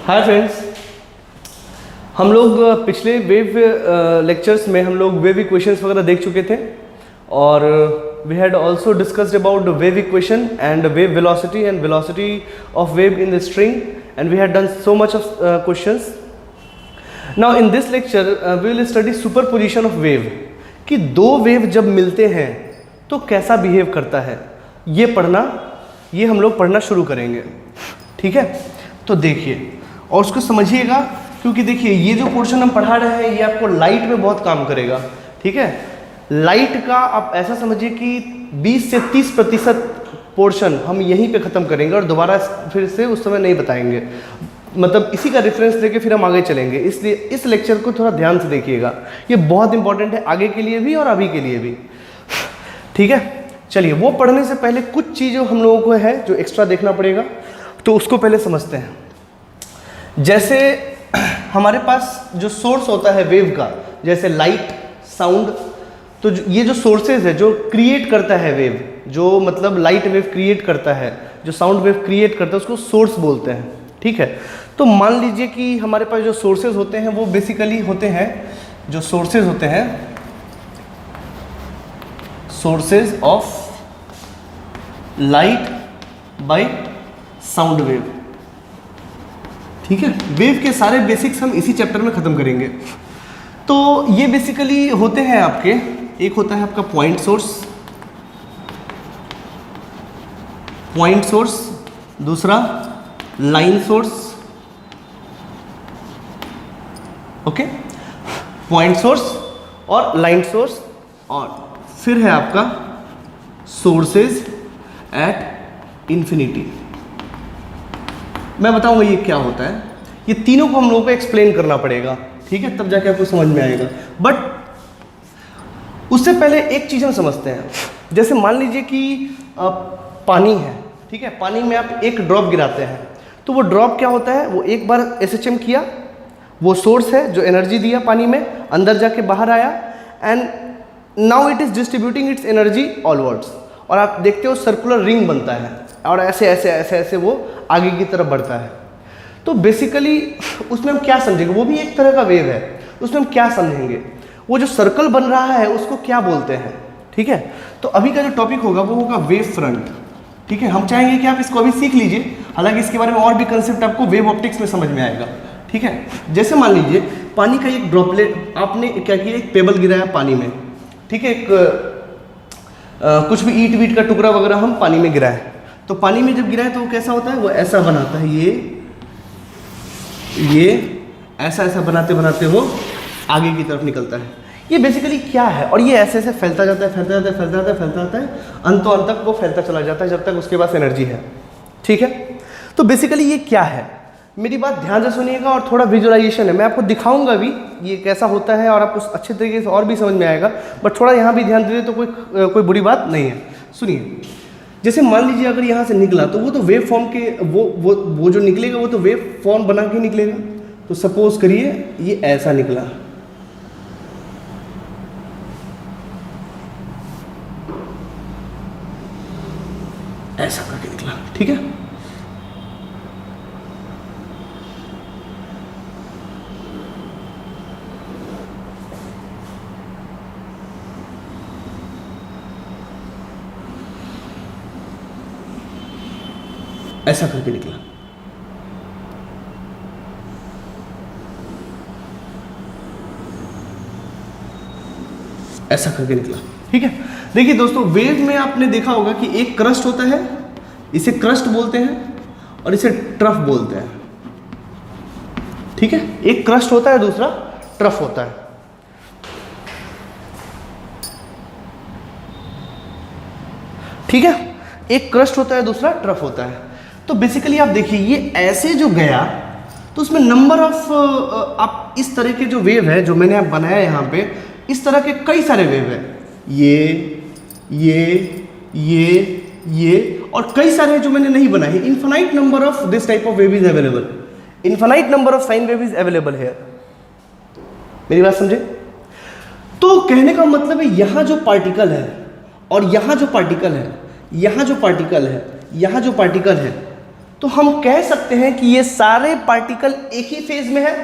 Hi friends, हम लोग पिछले वेव लेक्चर्स में हम लोग वेव इक्वेशंस वगैरह देख चुके थे और we had also discussed about wave equation and wave velocity and velocity of wave in the string and we had done so much of questions. Now in this lecture we will study superposition of wave कि दो wave जब मिलते हैं तो कैसा behave करता है, ये हम लोग पढ़ना शुरू करेंगे. ठीक है, तो देखिए और उसको समझिएगा क्योंकि देखिए ये जो पोर्शन हम पढ़ा रहे हैं ये आपको लाइट में बहुत काम करेगा. ठीक है, लाइट का आप ऐसा समझिए कि 20 से 30% पोर्शन हम यहीं पे ख़त्म करेंगे और दोबारा फिर से उस समय नहीं बताएंगे. मतलब इसी का रेफरेंस लेके फिर हम आगे चलेंगे. इसलिए इस लेक्चर को थोड़ा ध्यान से देखिएगा, ये बहुत इंपॉर्टेंट है आगे के लिए भी और अभी के लिए भी. ठीक है, चलिए वो पढ़ने से पहले कुछ चीज़ें हम लोगों को है जो एक्स्ट्रा देखना पड़ेगा, तो उसको पहले समझते हैं. जैसे हमारे पास जो सोर्स होता है वेव का, जैसे लाइट, साउंड, तो ये जो सोर्सेज है जो क्रिएट करता है वेव, जो मतलब लाइट वेव क्रिएट करता है, जो साउंड वेव क्रिएट करता है, उसको सोर्स बोलते हैं. ठीक है, तो मान लीजिए कि हमारे पास जो सोर्सेज होते हैं वो बेसिकली होते हैं, जो सोर्सेज होते हैं, sources of light by sound wave. ठीक है, वेव के सारे बेसिक्स हम इसी चैप्टर में ख़त्म करेंगे. तो ये बेसिकली होते हैं आपके, एक होता है आपका पॉइंट सोर्स, दूसरा line source. Okay, point source और लाइन सोर्स, और फिर है आपका सोर्सेज एट इंफिनिटी. मैं बताऊंगा ये क्या होता है. ये तीनों को हम लोगों को एक्सप्लेन करना पड़ेगा. ठीक है, तब जाके आपको समझ में आएगा. बट उससे पहले एक चीज़ हम समझते हैं. जैसे मान लीजिए कि पानी है. ठीक है, पानी में आप एक ड्रॉप गिराते हैं, तो वो ड्रॉप क्या होता है, वो एक बार SHM किया, वो सोर्स है जो एनर्जी दिया पानी में, अंदर जाके बाहर आया, and now it is distributing its energy outwards. और आप देखते हो सर्कुलर रिंग बनता है और ऐसे ऐसे ऐसे ऐसे वो आगे की तरफ बढ़ता है. तो बेसिकली उसमें हम क्या समझेंगे, वो भी एक तरह का वेव है. उसमें हम क्या समझेंगे, वो जो सर्कल बन रहा है उसको क्या बोलते हैं. ठीक है, तो अभी का जो टॉपिक होगा वो होगा वेव फ्रंट. ठीक है, हम चाहेंगे कि आप इसको अभी सीख लीजिए, हालांकि इसके बारे में और भी कंसेप्ट आपको वेव ऑप्टिक्स में समझ में आएगा. ठीक है, जैसे मान लीजिए पानी का एक ड्रॉपलेट, आपने क्या किया, एक पेबल गिराया पानी में. ठीक है, कुछ भी ईंट वीट का टुकड़ा वगैरह हम पानी में गिराए, तो पानी में जब गिराए तो वो कैसा होता है, वो ऐसा बनाता है, ये ऐसा ऐसा बनाते बनाते वो आगे की तरफ निकलता है. ये बेसिकली क्या है, और ये ऐसे ऐसे फैलता जाता है, अंतों अंत तक वो फैलता चला जाता है जब तक उसके पास एनर्जी है. ठीक है, तो बेसिकली ये क्या है, मेरी बात ध्यान से सुनिएगा और थोड़ा विजुअलाइजेशन है. मैं आपको दिखाऊंगा भी ये कैसा होता है और आपको अच्छे तरीके से और भी समझ में आएगा, बट थोड़ा यहाँ भी ध्यान दे तो कोई बुरी बात नहीं है. सुनिए, जैसे मान लीजिए अगर यहाँ से निकला तो वो तो वेव फॉर्म के वो जो निकलेगा वो तो वेव फॉर्म बना के निकलेगा. तो सपोज करिए ये ऐसा निकला, ऐसा करके निकला. ठीक है, ऐसा करके निकला. ऐसा करके निकला. ठीक है, देखिए दोस्तों, वेव में आपने देखा होगा कि एक क्रस्ट होता है, इसे क्रस्ट बोलते हैं और इसे ट्रफ बोलते हैं. ठीक है, एक क्रस्ट होता है, दूसरा ट्रफ होता है. ठीक है, एक क्रस्ट होता है, दूसरा ट्रफ होता है. तो बेसिकली आप देखिए ये ऐसे जो गया तो उसमें नंबर ऑफ आप इस तरह के जो वेव है जो मैंने आप बनाया यहाँ पे, इस तरह के कई सारे वेव है, ये और कई सारे जो मैंने नहीं बनाए. Infinite number of this type of wave is available, infinite number of sine wave is available है. मेरी बात समझे? तो कहने का मतलब है यहाँ जो पार्टिकल है और यहाँ जो पार्टिकल है, यहाँ जो पार्टिकल है, यहाँ जो पार्टिकल है, तो हम कह सकते हैं कि ये सारे पार्टिकल एक ही फेज में है।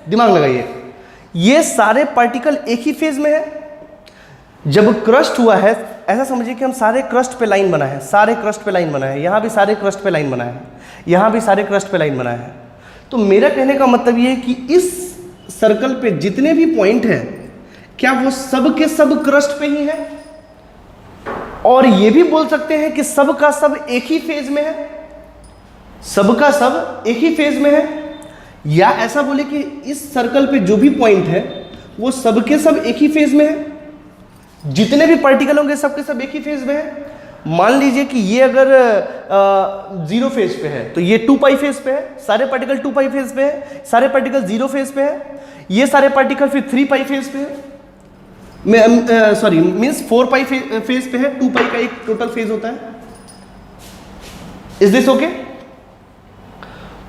दिमाग लगाइए, ये सारे पार्टिकल एक ही फेज में है। जब क्रस्ट हुआ है, ऐसा समझिए कि हम सारे क्रस्ट पे लाइन बनाए हैं, सारे क्रस्ट पे लाइन बनाए हैं, यहाँ भी सारे क्रस्ट पे लाइन बनाए हैं, यहाँ भी सारे क्रस्ट पे लाइन बनाए हैं। तो मेरा कहने का मतलब ये है कि इस सर्कल पे जितने भी पॉइंट हैं, क्या वो सब के सब क्रस्ट पे ही है? और ये भी बोल सकते हैं कि सब का सब एक ही फेज में है, सब का सब एक ही फेज में है। या ऐसा बोले कि इस सर्कल पे जो भी पॉइंट है वो सब के सब एक ही फेज में है, जितने भी पार्टिकल होंगे सब के सब एक ही फेज में है। मान लीजिए कि ये अगर 0 फेज पे है तो ये 2 पाई फेज पे है, सारे पार्टिकल 2 पाई फेज पे है, सारे पार्टिकल 0 फेज पे है, ये सारे पार्टिकल फिर 3 पाई फेज पे है, सॉरी मीन्स 4 पाई फेज पे है, 2 पाई का एक टोटल फेज होता है। Is this okay?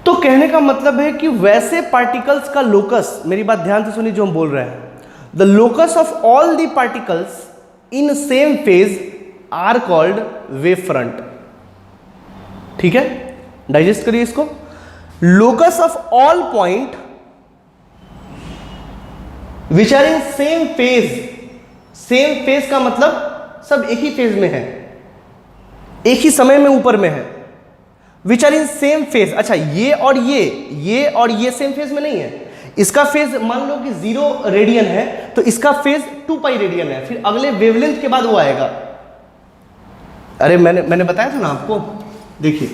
तो कहने का मतलब है कि वैसे पार्टिकल्स का लोकस, मेरी बात ध्यान से सुनिए जो हम बोल रहे हैं, the locus of all the particles in same phase are called wave front. ठीक है, डाइजेस्ट करिए इसको। Locus of all point which are in same phase, same phase का मतलब सब एक ही फेज में है, एक ही समय में ऊपर में है। Which are in same phase, अच्छा ये और ये सेम फेज में नहीं है। इसका फेज मान लो कि 0 रेडियन है तो इसका फेज 2 पाई रेडियन है, फिर अगले वेवलेंथ के बाद वो आएगा। अरे मैंने बताया था ना आपको, देखिए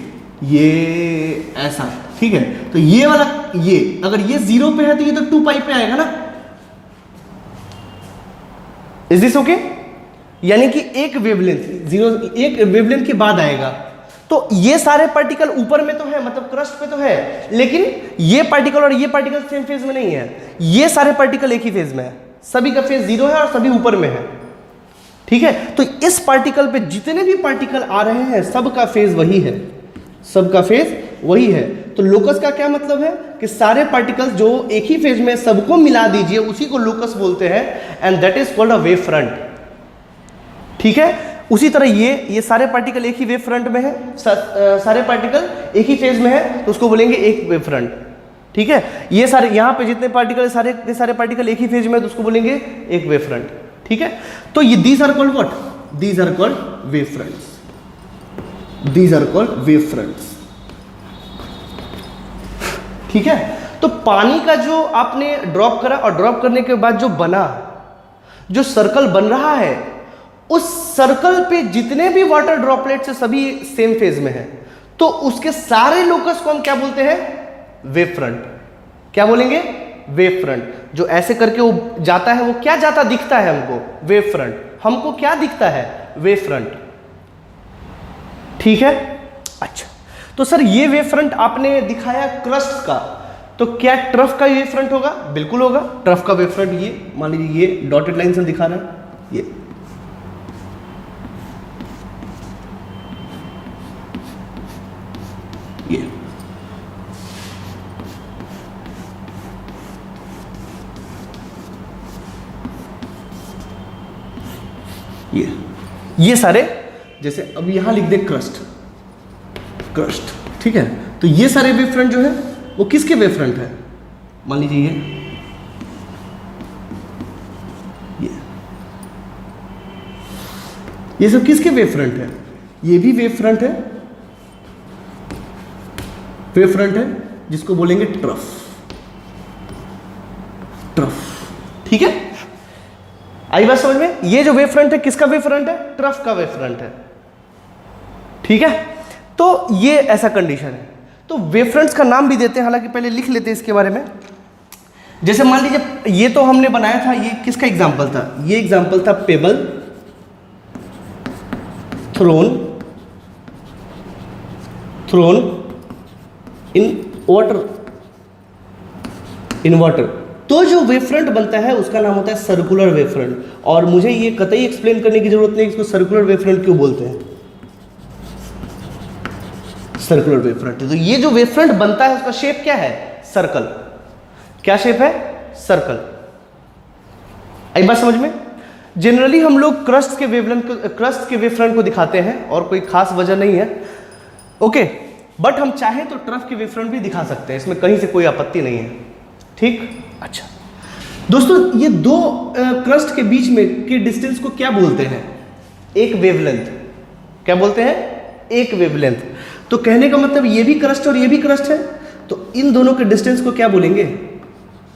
ये ऐसा, ठीक है, तो ये वाला ये अगर ये 0 पे है तो ये तो 2 पाई पे आएगा ना। Is this okay? यानी कि एक वेवलेंथ के बाद आएगा। तो ये सारे पार्टिकल ऊपर में तो है, मतलब क्रस्ट पे तो है, लेकिन ये पार्टिकल और ये पार्टिकल सेम फेज में नहीं है। ये सारे पार्टिकल एक ही फेज में है, सभी का फेज 0 है और सभी ऊपर में है। ठीक है, तो इस पार्टिकल पे जितने भी पार्टिकल आ रहे हैं सबका फेज वही है, सबका फेज वही है। तो लोकस का क्या मतलब है कि सारे पार्टिकल्स जो एक ही फेज में, सबको मिला दीजिए, उसी को लोकस बोलते हैं, and that is called a wave front. ठीक है, उसी तरह ये सारे पार्टिकल एक ही वेव फ्रंट में है, सारे पार्टिकल एक ही फेज में है, तो उसको बोलेंगे एक वेव फ्रंट। ठीक है, ये सारे यहाँ पे जितने पार्टिकल सारे पार्टिकल एक ही फेज में है तो उसको बोलेंगे एक वेव फ्रंट। ठीक है, तो ये these are called what? These are called wave fronts, these are called wave fronts. ठीक है, तो पानी का जो आपने ड्रॉप करा और ड्रॉप करने के बाद जो बना, जो सर्कल बन रहा है, उस सर्कल पे जितने भी वाटर ड्रॉपलेट्स है सभी सेम फेज में है, तो उसके सारे लोकस को हम क्या बोलते हैं? Wave front. क्या बोलेंगे? Wave front. जो ऐसे करके वो जाता है, वो क्या जाता दिखता है हमको? Wave front. हमको क्या दिखता है? Wave front. ठीक है, अच्छा, तो सर ये वेव फ्रंट आपने दिखाया क्रस्ट का, तो क्या ट्रफ का वेव फ्रंट होगा? बिल्कुल होगा। ट्रफ का वेव फ्रंट ये मान लीजिए, ये डॉटेड लाइन से दिखा रहा है, ये सारे, जैसे अब यहां लिख दे क्रस्ट, ठीक है, तो ये सारे वेव फ्रंट जो है वो किसके वेव फ्रंट है? मान लीजिए ये सब किसके वेव फ्रंट है? ये भी वेव फ्रंट है, वेव फ्रंट है जिसको बोलेंगे ट्रफ। ठीक है, आई बात समझ में? ये जो वेव फ्रंट है किसका वेव फ्रंट है? ट्रफ का वेव फ्रंट है। ठीक है, तो ये ऐसा कंडीशन है। तो वेव फ्रंट्स का नाम भी देते हैं, हालांकि पहले लिख लेते हैं इसके बारे में। जैसे मान लीजिए ये तो हमने बनाया था, ये किसका एग्जांपल था? ये एग्जांपल था पेबल थ्रोन इन वाटर। तो जो वेव फ्रंट बनता है उसका नाम होता है सर्कुलर वेव फ्रंट। और मुझे ये कतई एक्सप्लेन करने की जरूरत नहीं इसको सर्कुलर वेव फ्रंट क्यों बोलते हैं। सर्कुलर वेव फ्रंट, तो ये जो वेव फ्रंट बनता है उसका शेप क्या है? सर्कल। क्या शेप है? सर्कल। आई बात समझ में? जनरली हम लोग क्रस्ट के वेव फ्रंट को दिखाते हैं और कोई खास वजह नहीं है। ओके, बट हम चाहें तो ट्रफ की वेव फ्रंट भी दिखा सकते हैं, इसमें कहीं से कोई आपत्ति नहीं है। ठीक, अच्छा दोस्तों, ये दो क्रस्ट के बीच में के डिस्टेंस को क्या बोलते हैं? एक वेवलेंथ। क्या बोलते हैं? एक वेवलेंथ। तो कहने का मतलब ये भी क्रस्ट और ये भी क्रस्ट है, तो इन दोनों के डिस्टेंस को क्या बोलेंगे?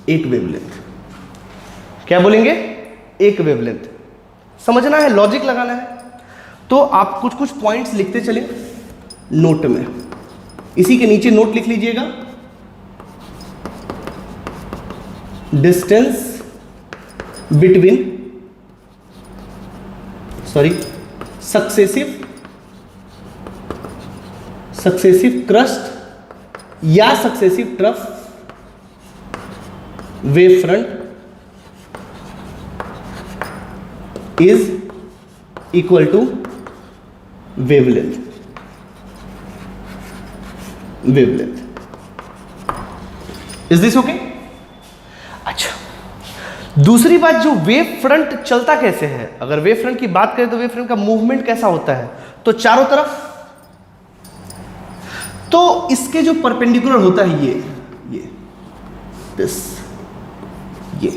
एक वेवलेंथ। क्या बोलेंगे? एक वेवलेंथ। समझना है, लॉजिक लगाना है। तो आप कुछ कुछ पॉइंट्स लिखते चले नोट में, इसी के नीचे नोट लिख लीजिएगा। डिस्टेंस बिटवीन सक्सेसिव क्रस्ट या successive trough wave front is equal to wavelength. Is this okay? अच्छा, दूसरी बात, जो वेव फ्रंट चलता कैसे है, अगर वेव फ्रंट की बात करें तो वेव फ्रंट का मूवमेंट कैसा होता है? तो चारों तरफ, तो इसके जो परपेंडिकुलर होता है ये दिस, ये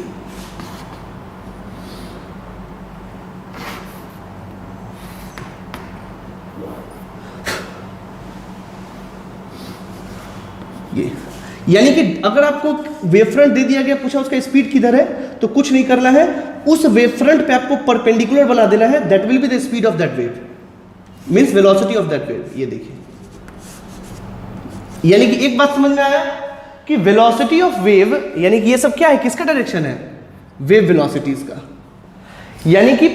यानी कि अगर आपको वेव फ्रंट दे दिया गया, पूछा उसका स्पीड किधर है, तो कुछ नहीं करना है, उस वेव फ्रंट पे आपको परपेंडिकुलर बना देना है। That will be the speed of that wave, means velocity of that wave. ये देखिए, यानी कि एक बात समझ में आया कि वेलोसिटी ऑफ वेव, यानी कि ये सब क्या है, किसका डायरेक्शन है? वेव वेलोसिटीज का। यानी कि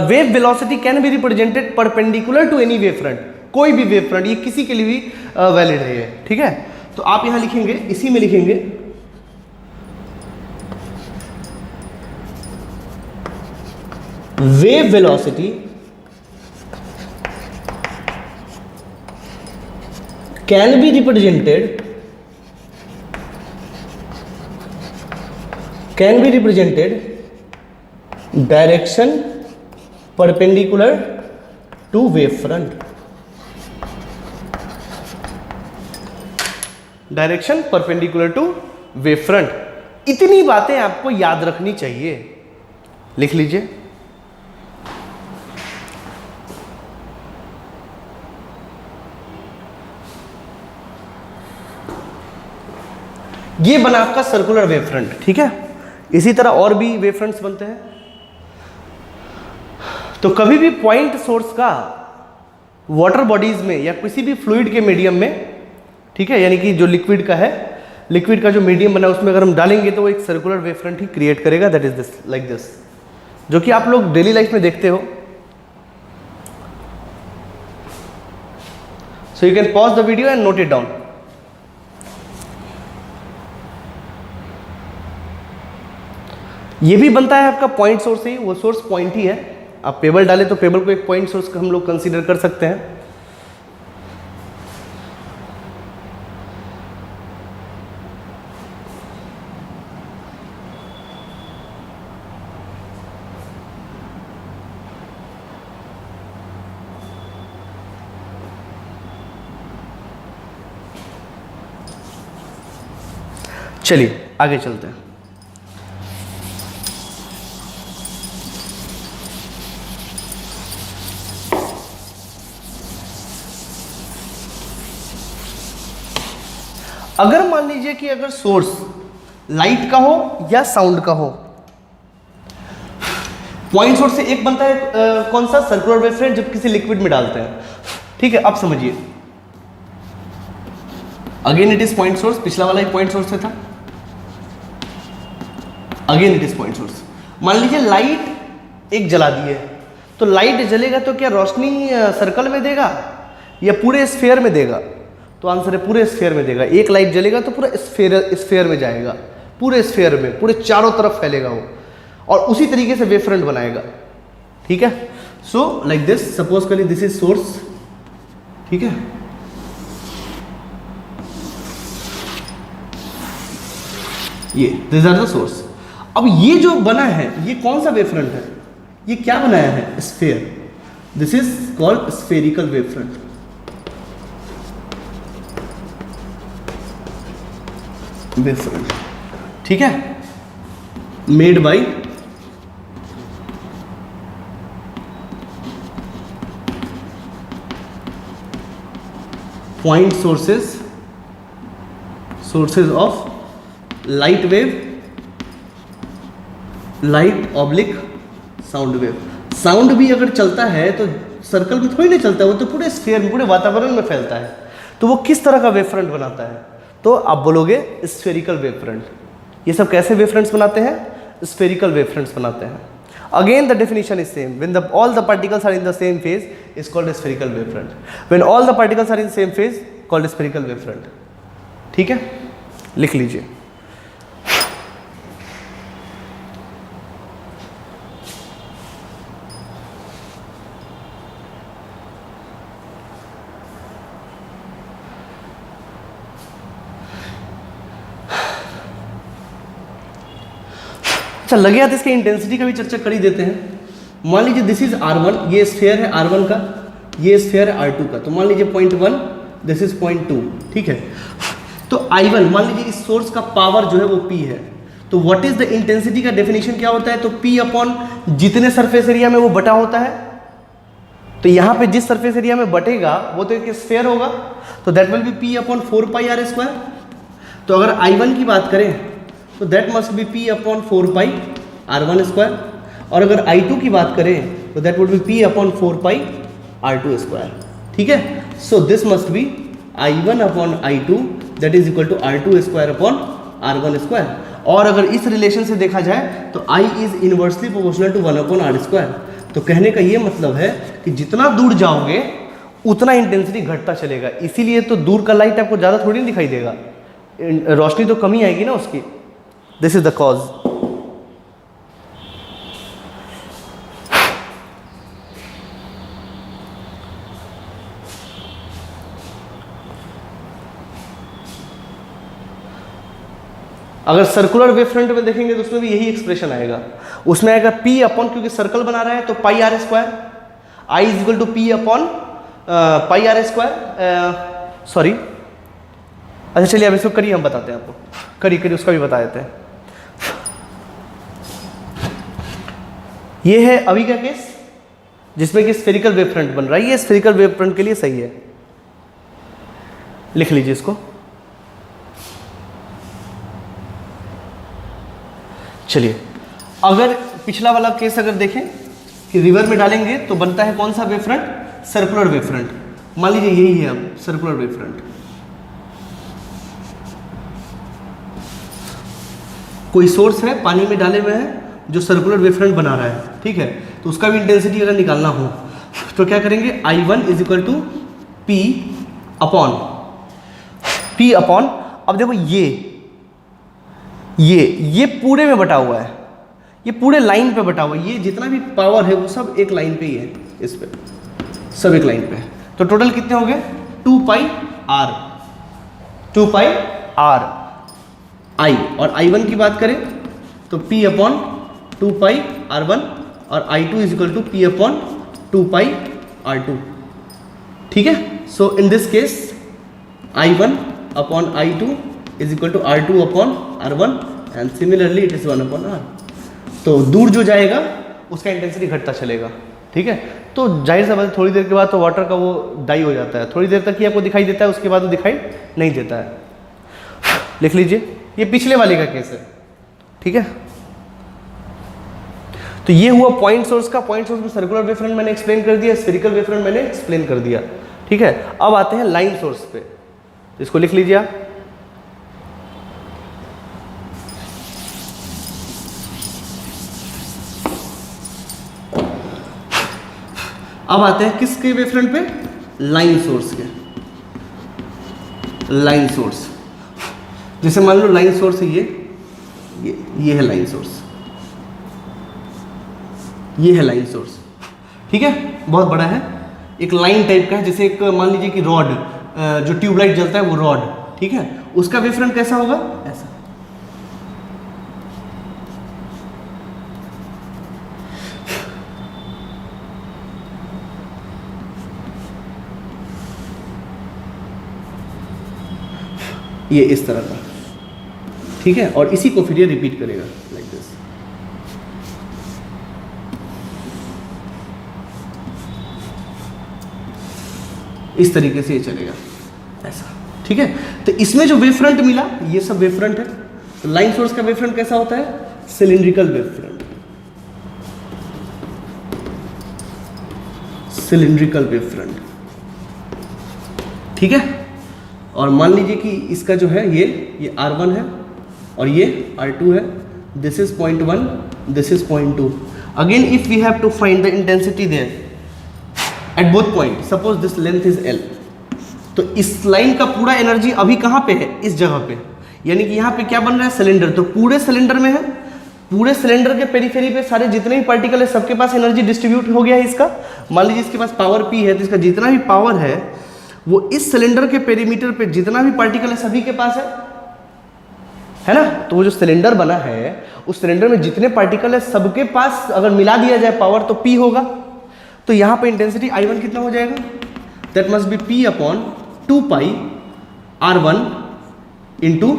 wave velocity can be represented perpendicular to any wave front. कोई भी वेव फ्रंट, ये किसी के लिए भी वैलिड है ये, ठीक है। तो आप यहां लिखेंगे, इसी में लिखेंगे wave velocity can be represented direction perpendicular to wave front. Direction perpendicular to wave front. इतनी बातें आपको याद रखनी चाहिए, लिख लीजिए। ये बना आपका सर्कुलर वेव फ्रंट, ठीक है। इसी तरह और भी वेव फ्रंट्स बनते हैं। तो कभी भी पॉइंट सोर्स का वाटर बॉडीज में या किसी भी फ्लूइड के मीडियम में, ठीक है, यानी कि जो लिक्विड का है, लिक्विड का जो मीडियम बना उसमें अगर हम डालेंगे तो वो एक सर्कुलर वेव फ्रंट ही क्रिएट करेगा। That is this, like this, जो कि आप लोग डेली लाइफ में देखते हो। सो you can pause the video and note it down. ये भी बनता है आपका पॉइंट सोर्स ही, वो सोर्स पॉइंट ही है। आप पेबल डाले तो पेबल को एक पॉइंट सोर्स का हम लोग कंसीडर कर सकते हैं। चलिए आगे चलते हैं। अगर मान लीजिए कि अगर सोर्स लाइट का हो या साउंड का हो, पॉइंट सोर्स से एक बनता है कौन सा, सर्कुलर वेव फ्रंट, जब किसी लिक्विड में डालते हैं, ठीक है। अब समझिए, again it is point source, पिछला वाला ही पॉइंट सोर्स से था, again it is point source. मान लीजिए लाइट एक जला दी है, तो लाइट जलेगा तो क्या रोशनी सर्कल में देगा या पूरे स्फीयर में देगा? तो आंसर है पूरे स्फीयर में देगा। एक लाइट जलेगा तो पूरा स्फीयर में जाएगा, पूरे स्फीयर में, पूरे चारों तरफ फैलेगा वो, और उसी तरीके से वेव फ्रंट बनाएगा, ठीक है। सो लाइक दिस, सपोज करिए दिस इज सोर्स, ठीक है। ये दिस आर द सोर्स। अब ये जो बना है, ये कौन सा वेव फ्रंट है? ये क्या बनाया है? Sphere. This is called spherical wave front. Wave front, ठीक है, made by point sources of light wave, light oblique sound wave. Sound भी अगर चलता है तो सर्कल में थोड़ी नहीं चलता है, वो तो पूरे स्फीयर में, पूरे वातावरण में फैलता है। तो वो किस तरह का वेव फ्रंट बनाता है? तो आप बोलोगे स्फेरिकल वेव फ्रंट। ये सब कैसे वेव फ्रंट्स बनाते हैं? स्फेरिकल वेव फ्रंट्स बनाते हैं। Again the definition is same, when all the particles are in the same phase is called spherical wave front, when all the particles are in same phase called spherical wave front. ठीक है, लिख लीजिए। अच्छा, लगे हाथ इसके intensity का भी चर्चा कर ही देते हैं। मान लीजिए दिस इज R1, ये स्फीयर है R1 का, ये स्फीयर है R2 का। तो मान लीजिए 0.1, दिस इज 0.2, ठीक है। तो I1 मान लीजिए इस सोर्स का पावर जो है वो P है। तो व्हाट इज द इंटेंसिटी का डेफिनेशन क्या होता है? तो P अपॉन जितने सरफेस एरिया में वो बटा होता है। तो यहाँ पे जिस सरफेस एरिया में बटेगा वो तो एक स्फीयर होगा, तो that will be P upon 4πr²। तो अगर I1 की बात करें तो that must be P upon 4πr1²। और अगर I2 की बात करें तो that would be P upon 4πr2²। ठीक है, so this must be I1 upon I2 that is equal to R2² upon R1²। और अगर इस रिलेशन से देखा जाए तो I is inversely proportional to 1 upon R²। तो कहने का ये मतलब है कि जितना दूर जाओगे उतना इंटेंसिटी घटता चलेगा। इसीलिए तो दूर का लाइट आपको ज़्यादा थोड़ी नहीं दिखाई देगा, रोशनी तो कमी आएगी ना उसकी। This is the cause. अगर सर्कुलर वेव फ्रंट में देखेंगे तो उसमें भी यही एक्सप्रेशन आएगा। उसमें आएगा P अपॉन, क्योंकि सर्कल बना रहा है तो πr², I is equal to P upon πr²। Sorry, अच्छा चलिए अब इसको करिए, हम बताते हैं आपको। करिए उसका भी बता देते हैं। ये है अभी का केस जिसमें कि स्फेरिकल वेव फ्रंट बन रहा है। ये स्फेरिकल वेव फ्रंट के लिए सही है, लिख लीजिए इसको। चलिए, अगर पिछला वाला केस अगर देखें कि रिवर में डालेंगे तो बनता है कौन सा wave front? Circular wave front. मान लीजिए यही है अब सर्कुलर वेव फ्रंट। कोई सोर्स है पानी में डाले हुए हैं जो सर्कुलर वेव फ्रंट बना रहा है, ठीक है। तो उसका भी इंटेंसिटी अगर निकालना हो तो क्या करेंगे? I1 is equal to P upon, अब देखो ये पूरे में बटा हुआ है, ये पूरे लाइन पे बटा हुआ है। ये जितना भी पावर है वो सब एक लाइन पे ही है, इस पे सब एक लाइन पे है। तो टोटल कितने हो गए? 2πr I। और I1 की बात करें तो P अपॉन 2πr1 और I2 is equal to P upon 2πr2। ठीक है, so in this case I1 upon I2 is equal to R2 upon R1 and similarly it is 1 upon R। तो दूर जो जाएगा उसका इंटेंसिटी घटता चलेगा। ठीक है, तो जाहिर सा बात, थोड़ी देर के बाद तो वाटर का वो डाई हो जाता है, थोड़ी देर तक ही आपको दिखाई देता है, उसके बाद वो दिखाई नहीं देता है। लिख लीजिए, ये पिछले वाले का केस है। ठीक है, तो ये हुआ पॉइंट सोर्स का। पॉइंट सोर्स में सर्कुलर वेव फ्रंट मैंने एक्सप्लेन कर दिया, स्फेरिकल वेव फ्रंट मैंने एक्सप्लेन कर दिया। ठीक है, अब आते हैं लाइन सोर्स पे। इसको लिख लीजिए आप। अब आते हैं किसके वेव फ्रंट पे? लाइन सोर्स के। लाइन सोर्स, जैसे मान लो लाइन सोर्स है ये है लाइन सोर्स, ये है लाइन सोर्स। ठीक है, बहुत बड़ा है, एक लाइन टाइप का है। जैसे एक मान लीजिए कि रॉड, जो ट्यूबलाइट जलता है वो रॉड, ठीक है, उसका वेव फ्रंट कैसा होगा? ऐसा। ये इस तरह का। ठीक है, और इसी को फिर ये रिपीट करेगा लाइक दिस। इस तरीके से ये चलेगा ऐसा, ठीक है। तो इसमें जो वेव फ्रंट मिला ये सब वेव फ्रंट है। तो लाइन सोर्स का वेव फ्रंट कैसा होता है? Cylindrical wave front, cylindrical wave front, ठीक है। और मान लीजिए कि इसका जो है ये R1 है और ये R2 है, this is 0.1, this is 0.2। Again if we have to find the intensity there at both point, suppose this length is L, तो इस लाइन का पूरा एनर्जी अभी कहाँ पे है? इस जगह पे, यानी कि यहाँ पे क्या बन रहा है? सिलेंडर। तो पूरे सिलेंडर में है, पूरे सिलेंडर के पेरिफेरी पे सारे जितने भी पार्टिकल है सबके पास एनर्जी डिस्ट्रीब्यूट हो गया है इसका। मान लीजिए इसके पास पावर P है, तो इसका जितना भी पावर है वो इस सिलेंडर के पेरीमीटर पे जितना भी पार्टिकल है सभी के पास है ना। तो वो जो सिलेंडर बना है उस सिलेंडर में जितने पार्टिकल है सबके पास अगर मिला दिया जाए पावर तो P होगा। तो यहाँ पे इंटेंसिटी I1 कितना हो जाएगा? That must be P upon 2 pi R1 into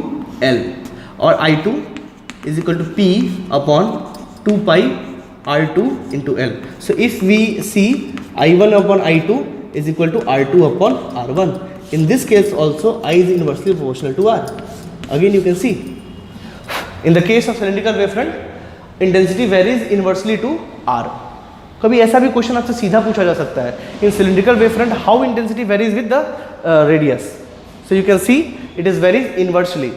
L, और I2 is equal to P upon 2 pi R2 into L. So if we see I1 upon I2 is equal to R2 upon R1. In this case also I is inversely proportional to R. Again you can see in the case of cylindrical wavefront intensity varies inversely to R. कभी ऐसा भी question आपसे सीधा पूछा जा सकता है, in cylindrical wavefront how intensity varies with the radius. So you can see it is varies inversely.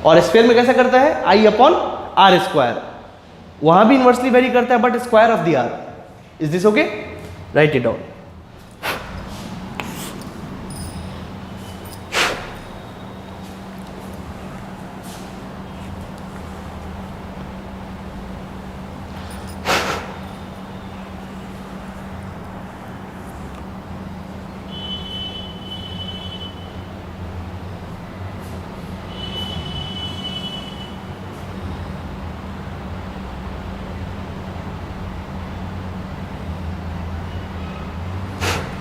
और स्फीयर में कैसा करता है? I अपॉन R स्क्वायर, वहां भी इनवर्सली वेरी करता है but square of the R. Is this okay? Right it down.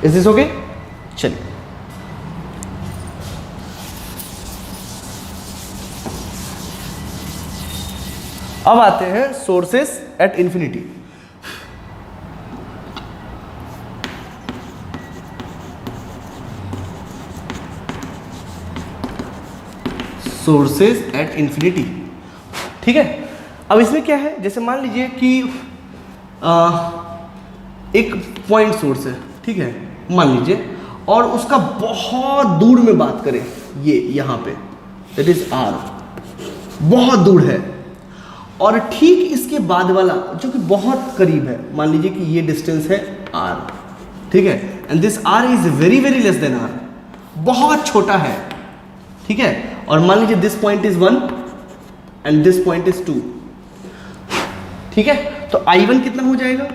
Is this okay? चलिए अब आते हैं sources at infinity. Sources at infinity, ठीक है. अब इसमें क्या है, जैसे मान लीजिए कि एक पॉइंट सोर्स है, ठीक है, मान लीजिए, और उसका बहुत दूर में बात करें, ये यहाँ पे दैट इज R, बहुत दूर है, और ठीक इसके बाद वाला जो कि बहुत करीब है, मान लीजिए कि ये डिस्टेंस है R, ठीक है, and this R is very very less than R, बहुत छोटा है, ठीक है, और मान लीजिए this point is 1 and this point is 2, ठीक है. तो I1 कितना हो जाएगा?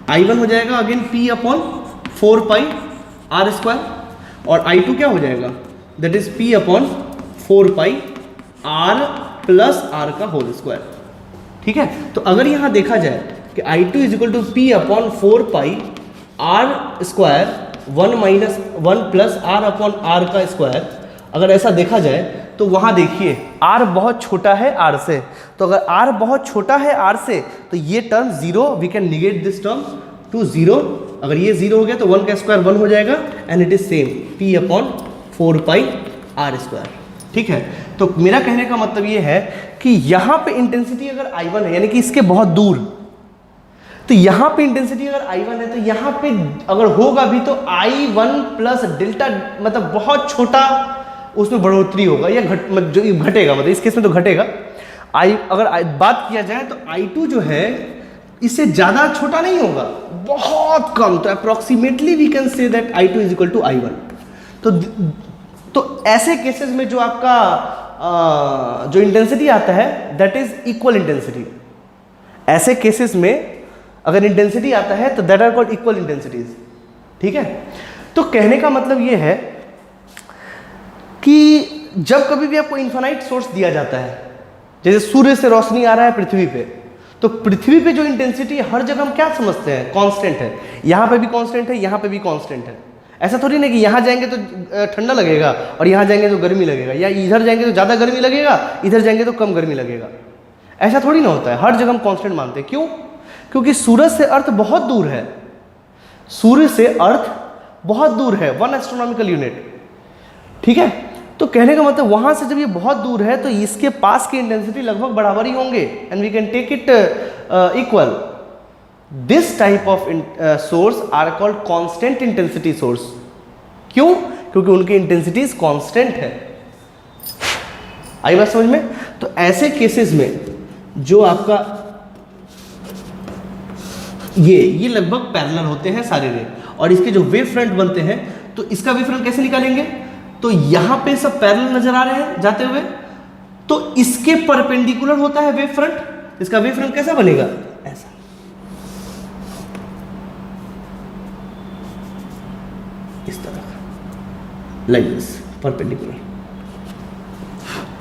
I1 हो जाएगा again P upon 4 pi R square, और I2 क्या हो जाएगा? That is P upon 4 pi R plus R का होल स्क्वायर, ठीक है. तो अगर यहाँ देखा जाए कि I2 is equal to P upon 4 pi R square 1 minus 1 plus R upon R का स्क्वायर, अगर ऐसा देखा जाए तो वहाँ देखिए R बहुत छोटा है R से, तो अगर R बहुत छोटा है R से तो ये term zero, we can negate this term to zero. अगर ये जीरो हो गया तो 1 का स्क्वायर 1 हो जाएगा, and it is same P upon 4 pi R square, ठीक है. तो मेरा कहने का मतलब ये है कि यहाँ पे इंटेंसिटी अगर I1 है, यानी कि इसके बहुत दूर, तो यहाँ पे इंटेंसिटी अगर I1 है तो यहाँ पे अगर होगा भी तो I1 प्लस डेल्टा, मतलब बहुत छोटा उसमें बढ़ोतरी होगा या घटेगा, मतलब इस केस में तो घटेगा. अगर बात किया जाए तो I2 जो है इससे ज़्यादा छोटा नहीं होगा, बहुत कम. तो approximately we can say that I2 is equal to I1. तो ऐसे केसेस में जो आपका जो इंटेंसिटी आता है दैट इज इक्वल इंटेंसिटी. ऐसे केसेस में अगर इंटेंसिटी आता है तो that are called equal intensities, ठीक है. तो कहने का मतलब ये है कि जब कभी भी आपको इन्फिनाइट सोर्स दिया जाता है, जैसे सूर्य से रोशनी आ रहा है पृथ्वी पे, तो पृथ्वी पे जो इंटेंसिटी हर जगह हम क्या समझते हैं? कांस्टेंट है. यहाँ पे भी कांस्टेंट है, यहाँ पे भी कांस्टेंट है. ऐसा थोड़ी ना कि यहाँ जाएंगे तो ठंडा लगेगा और यहाँ जाएंगे तो गर्मी लगेगा, या इधर जाएंगे तो ज़्यादा गर्मी लगेगा, इधर जाएंगे तो कम गर्मी लगेगा। ऐसा थोड़ी ना होता है, हर जगह हम कांस्टेंट मानते हैं। क्यों? क्योंकि सूरज से अर्थ बहुत दूर है, सूर्य से अर्थ बहुत दूर है, 1 एस्ट्रोनॉमिकल यूनिट, ठीक है। तो कहने का मतलब वहाँ से जब ये बहुत दूर है तो इसके पास की इंटेंसिटी लगभग बराबर ही होंगे, and we can take it equal. This type of source are called constant intensity source. क्यों? क्योंकि उनकी इंटेंसिटीज कांस्टेंट है। आई बात समझ में? तो ऐसे केसेस में जो आपका ये लगभग पैरेलल होते हैं सारे रे, और इसके जो वेव फ्रंट बनते हैं, तो इसका वेव फ्रंट कैसे निकालेंगे? तो यहां पे सब पैरेलल नजर आ रहे हैं जाते हुए, तो इसके परपेंडिकुलर होता है वेव फ्रंट। इसका वेव फ्रंट कैसा बनेगा? ऐसा, इस तरह, like this, perpendicular.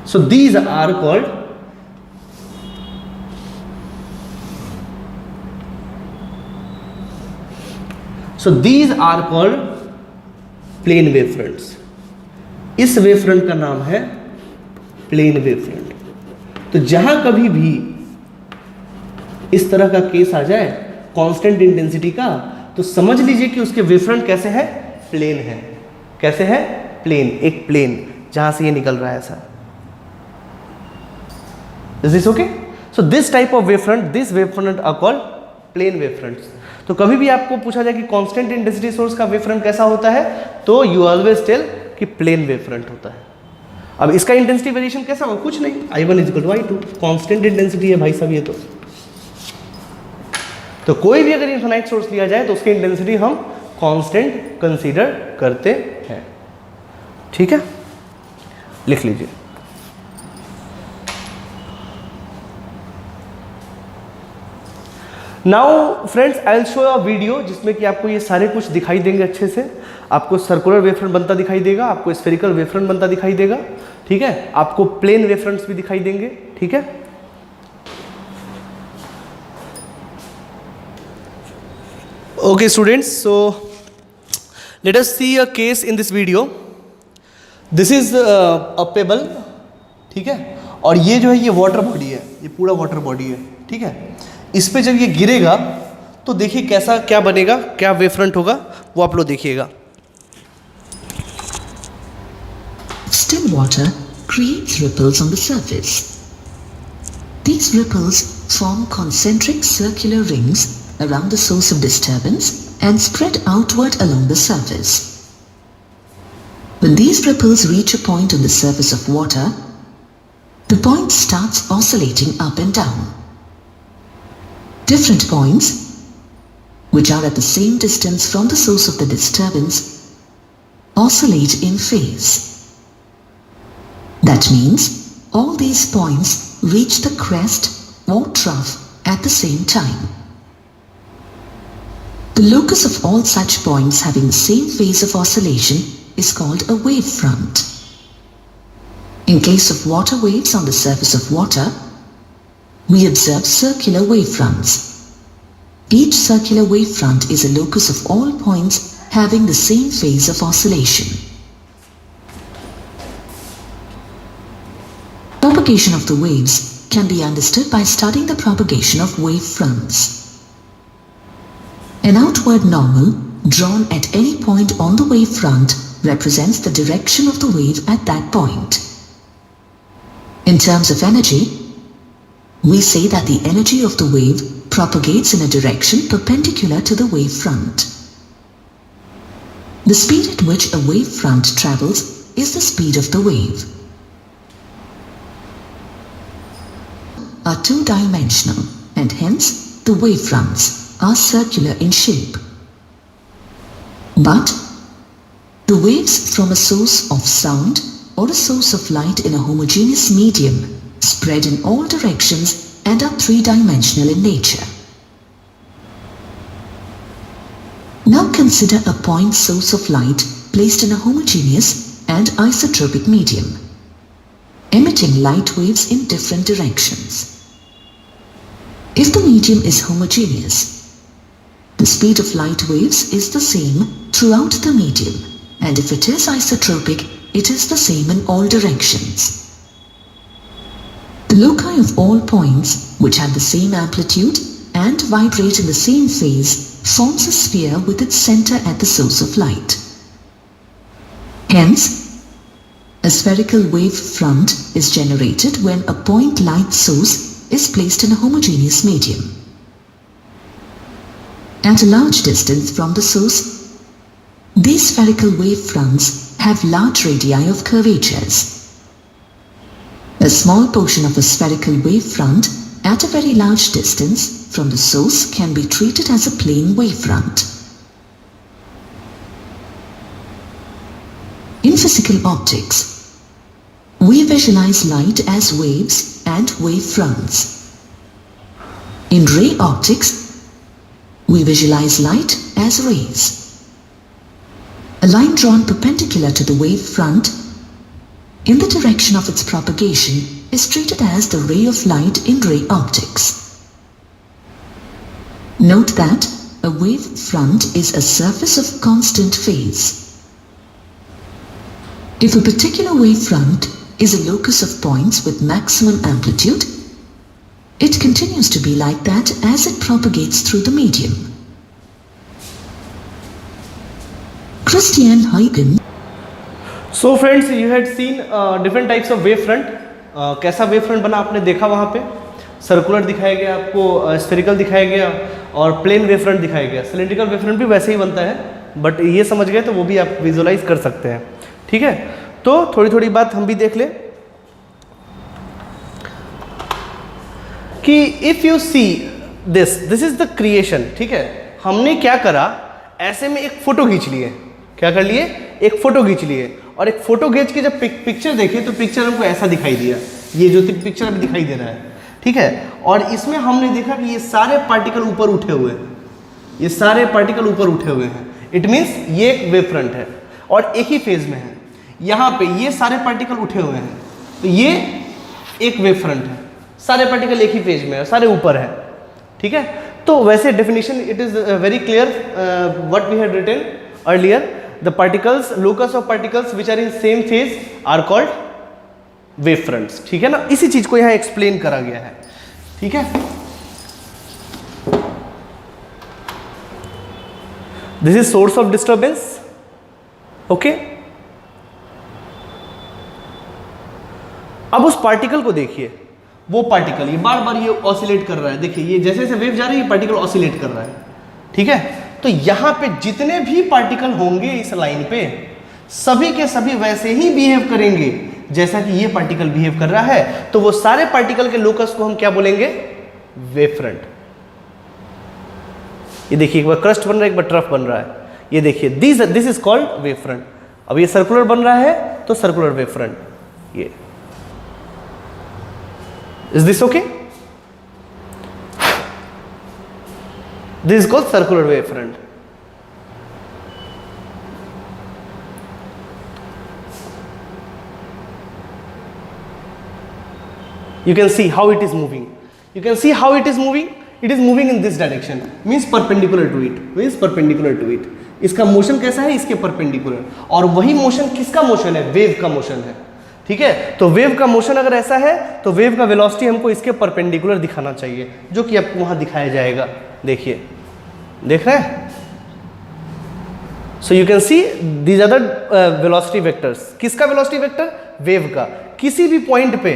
So these are called plane wave fronts. इस वेव फ्रंट का नाम है प्लेन वेव फ्रंट। तो जहां कभी भी इस तरह का केस आ जाए कांस्टेंट इंटेंसिटी का, तो समझ लीजिए कि उसके वेव फ्रंट कैसे है? प्लेन है। कैसे है? प्लेन, एक प्लेन जहां से ये निकल रहा है ऐसा। Is this okay? So this type of wave front, this wave front are called plane wave fronts. तो कभी भी आपको पूछा जाए कि कांस्टेंट इंटेंसिटी सोर्स का वेव फ्रंट कैसा होता है, तो यू ऑलवेज टेल कि प्लेन वेव फ्रंट होता है। अब इसका इंटेंसिटी वेरिएशन कैसा होगा? कुछ नहीं, I1 = I2, कांस्टेंट इंटेंसिटी है भाई साहब ये तो कोई भी अगर इनफाइनाइट सोर्स लिया जाए तो उसकी इंटेंसिटी हम कांस्टेंट कंसीडर करते हैं, ठीक है। लिख लीजिए। Now friends, I will show a video जिसमें कि आपको ये सारे कुछ दिखाई देंगे अच्छे से। आपको सर्कुलर वेव फ्रंट बनता दिखाई देगा, आपको स्फेरिकल वेव फ्रंट बनता दिखाई देगा, ठीक है। आपको प्लेन वेव फ्रंट्स भी दिखाई देंगे, ठीक है। Okay students, so let us see a case in this video. This is a pebble, ठीक है, और ये जो है ये वाटर बॉडी है, ये पूरा वाटर बॉडी है, ठीक है। इस पे जब ये गिरेगा तो देखिए कैसा क्या बनेगा, क्या वेव फ्रंट होगा, वो आप लोग देखिएगा। Still water creates ripples on the surface. These ripples form concentric circular rings around the source of disturbance and spread outward along the surface. When these ripples reach a point on the surface of water, the point starts oscillating up and down. Different points, which are at the same distance from the source of the disturbance, oscillate in phase. That means all these points reach the crest or trough at the same time. The locus of all such points having the same phase of oscillation is called a wave front. In case of water waves on the surface of water, we observe circular wave fronts. Each circular wave front is a locus of all points having the same phase of oscillation. Propagation of the waves can be understood by studying the propagation of wave fronts. An outward normal drawn at any point on the wave front represents the direction of the wave at that point. In terms of energy, we say that the energy of the wave propagates in a direction perpendicular to the wave front. The speed at which a wave front travels is the speed of the wave. Are two-dimensional, and hence the wave fronts are circular in shape. But the waves from a source of sound or a source of light in a homogeneous medium spread in all directions and are three-dimensional in nature. Now consider a point source of light placed in a homogeneous and isotropic medium, emitting light waves in different directions. If the medium is homogeneous, The speed of light waves is the same throughout the medium, and if it is isotropic, it is the same in all directions. The loci of all points which have the same amplitude and vibrate in the same phase forms a sphere with its center at the source of light. Hence, a spherical wave front is generated when a point light source is placed in a homogeneous medium. At a large distance from the source, these spherical wave fronts have large radii of curvatures. A small portion of a spherical wave front at a very large distance from the source can be treated as a plane wavefront. In physical optics, we visualize light as waves and wavefronts. In ray optics, we visualize light as rays. A line drawn perpendicular to the wavefront in the direction of its propagation is treated as the ray of light in ray optics. Note that a wavefront is a surface of constant phase. If a particular wavefront is a locus of points with maximum amplitude, it continues to be like that as it propagates through the medium. Christian Huygens. So friends, you had seen different types of wave front. कैसा wave front बना आपने देखा वहाँ पे, circular दिखाया गया आपको, spherical दिखाया गया और प्लेन वेव फ्रंट दिखाया गया। सिलेंड्रिकल वेव फ्रंट भी वैसे ही बनता है, बट ये समझ गए तो वो भी आप विजुअलाइज कर सकते हैं। ठीक है, तो थोड़ी थोड़ी बात हम भी देख ले कि if you see this is the creation. ठीक है, हमने क्या करा, ऐसे में एक फोटो खींच लिए। क्या कर लिए? एक फोटो खींच लिए, और एक फोटो खींच के जब पिक्चर देखे तो पिक्चर हमको ऐसा दिखाई दिया, ये जो पिक्चर अभी दिखाई दे रहा है। ठीक है, और इसमें हमने देखा कि ये सारे पार्टिकल ऊपर उठे हुए हैं, ये सारे पार्टिकल ऊपर उठे हुए हैं। इट मीन्स ये एक वेव फ्रंट है और एक ही फेज में है। यहाँ पे ये सारे पार्टिकल उठे हुए हैं, तो ये एक वेव फ्रंट है, सारे पार्टिकल एक ही फेज में है, सारे ऊपर है। ठीक है, तो वैसे definition it is very clear what we had written earlier, the particles, locus of particles which are in same phase are called wave fronts. ठीक है ना, इसी चीज को यहाँ एक्सप्लेन करा गया है। ठीक है, this is source of disturbance. Okay, अब उस पार्टिकल को देखिए, वो पार्टिकल ये बार बार ये ऑसिलेट कर रहा है। देखिए ये जैसे जैसे वेव जा रही है, पार्टिकल ऑसिलेट कर रहा है। ठीक है, तो यहां पे जितने भी पार्टिकल होंगे इस लाइन पे, सभी के सभी वैसे ही बिहेव करेंगे जैसा कि ये पार्टिकल बिहेव कर रहा है। तो वो सारे पार्टिकल के लोकस को हम क्या बोलेंगे? Wave front. ये देखिए, एक बार क्रस्ट बन रहा है, एक बार ट्रफ बन रहा है। ये देखिए, this is called wave front. अब ये सर्कुलर बन रहा है तो सर्कुलर वेव फ्रंट। ये is this okay? This is called circular wave front. You can see how it is moving. You can see how it is moving. It is moving in this direction, means perpendicular to it, means perpendicular to it. इसका motion कैसा है? इसके perpendicular. और वही motion किसका motion है? Wave का motion है। ठीक है, तो वेव का मोशन अगर ऐसा है तो वेव का वेलोसिटी हमको इसके परपेंडिकुलर दिखाना चाहिए, जो कि आपको वहां दिखाया जाएगा। देखिए, देख रहे हैं? So you can see these are the velocity vectors. किसका वेलोसिटी वेक्टर? वेव का। किसी भी पॉइंट पे,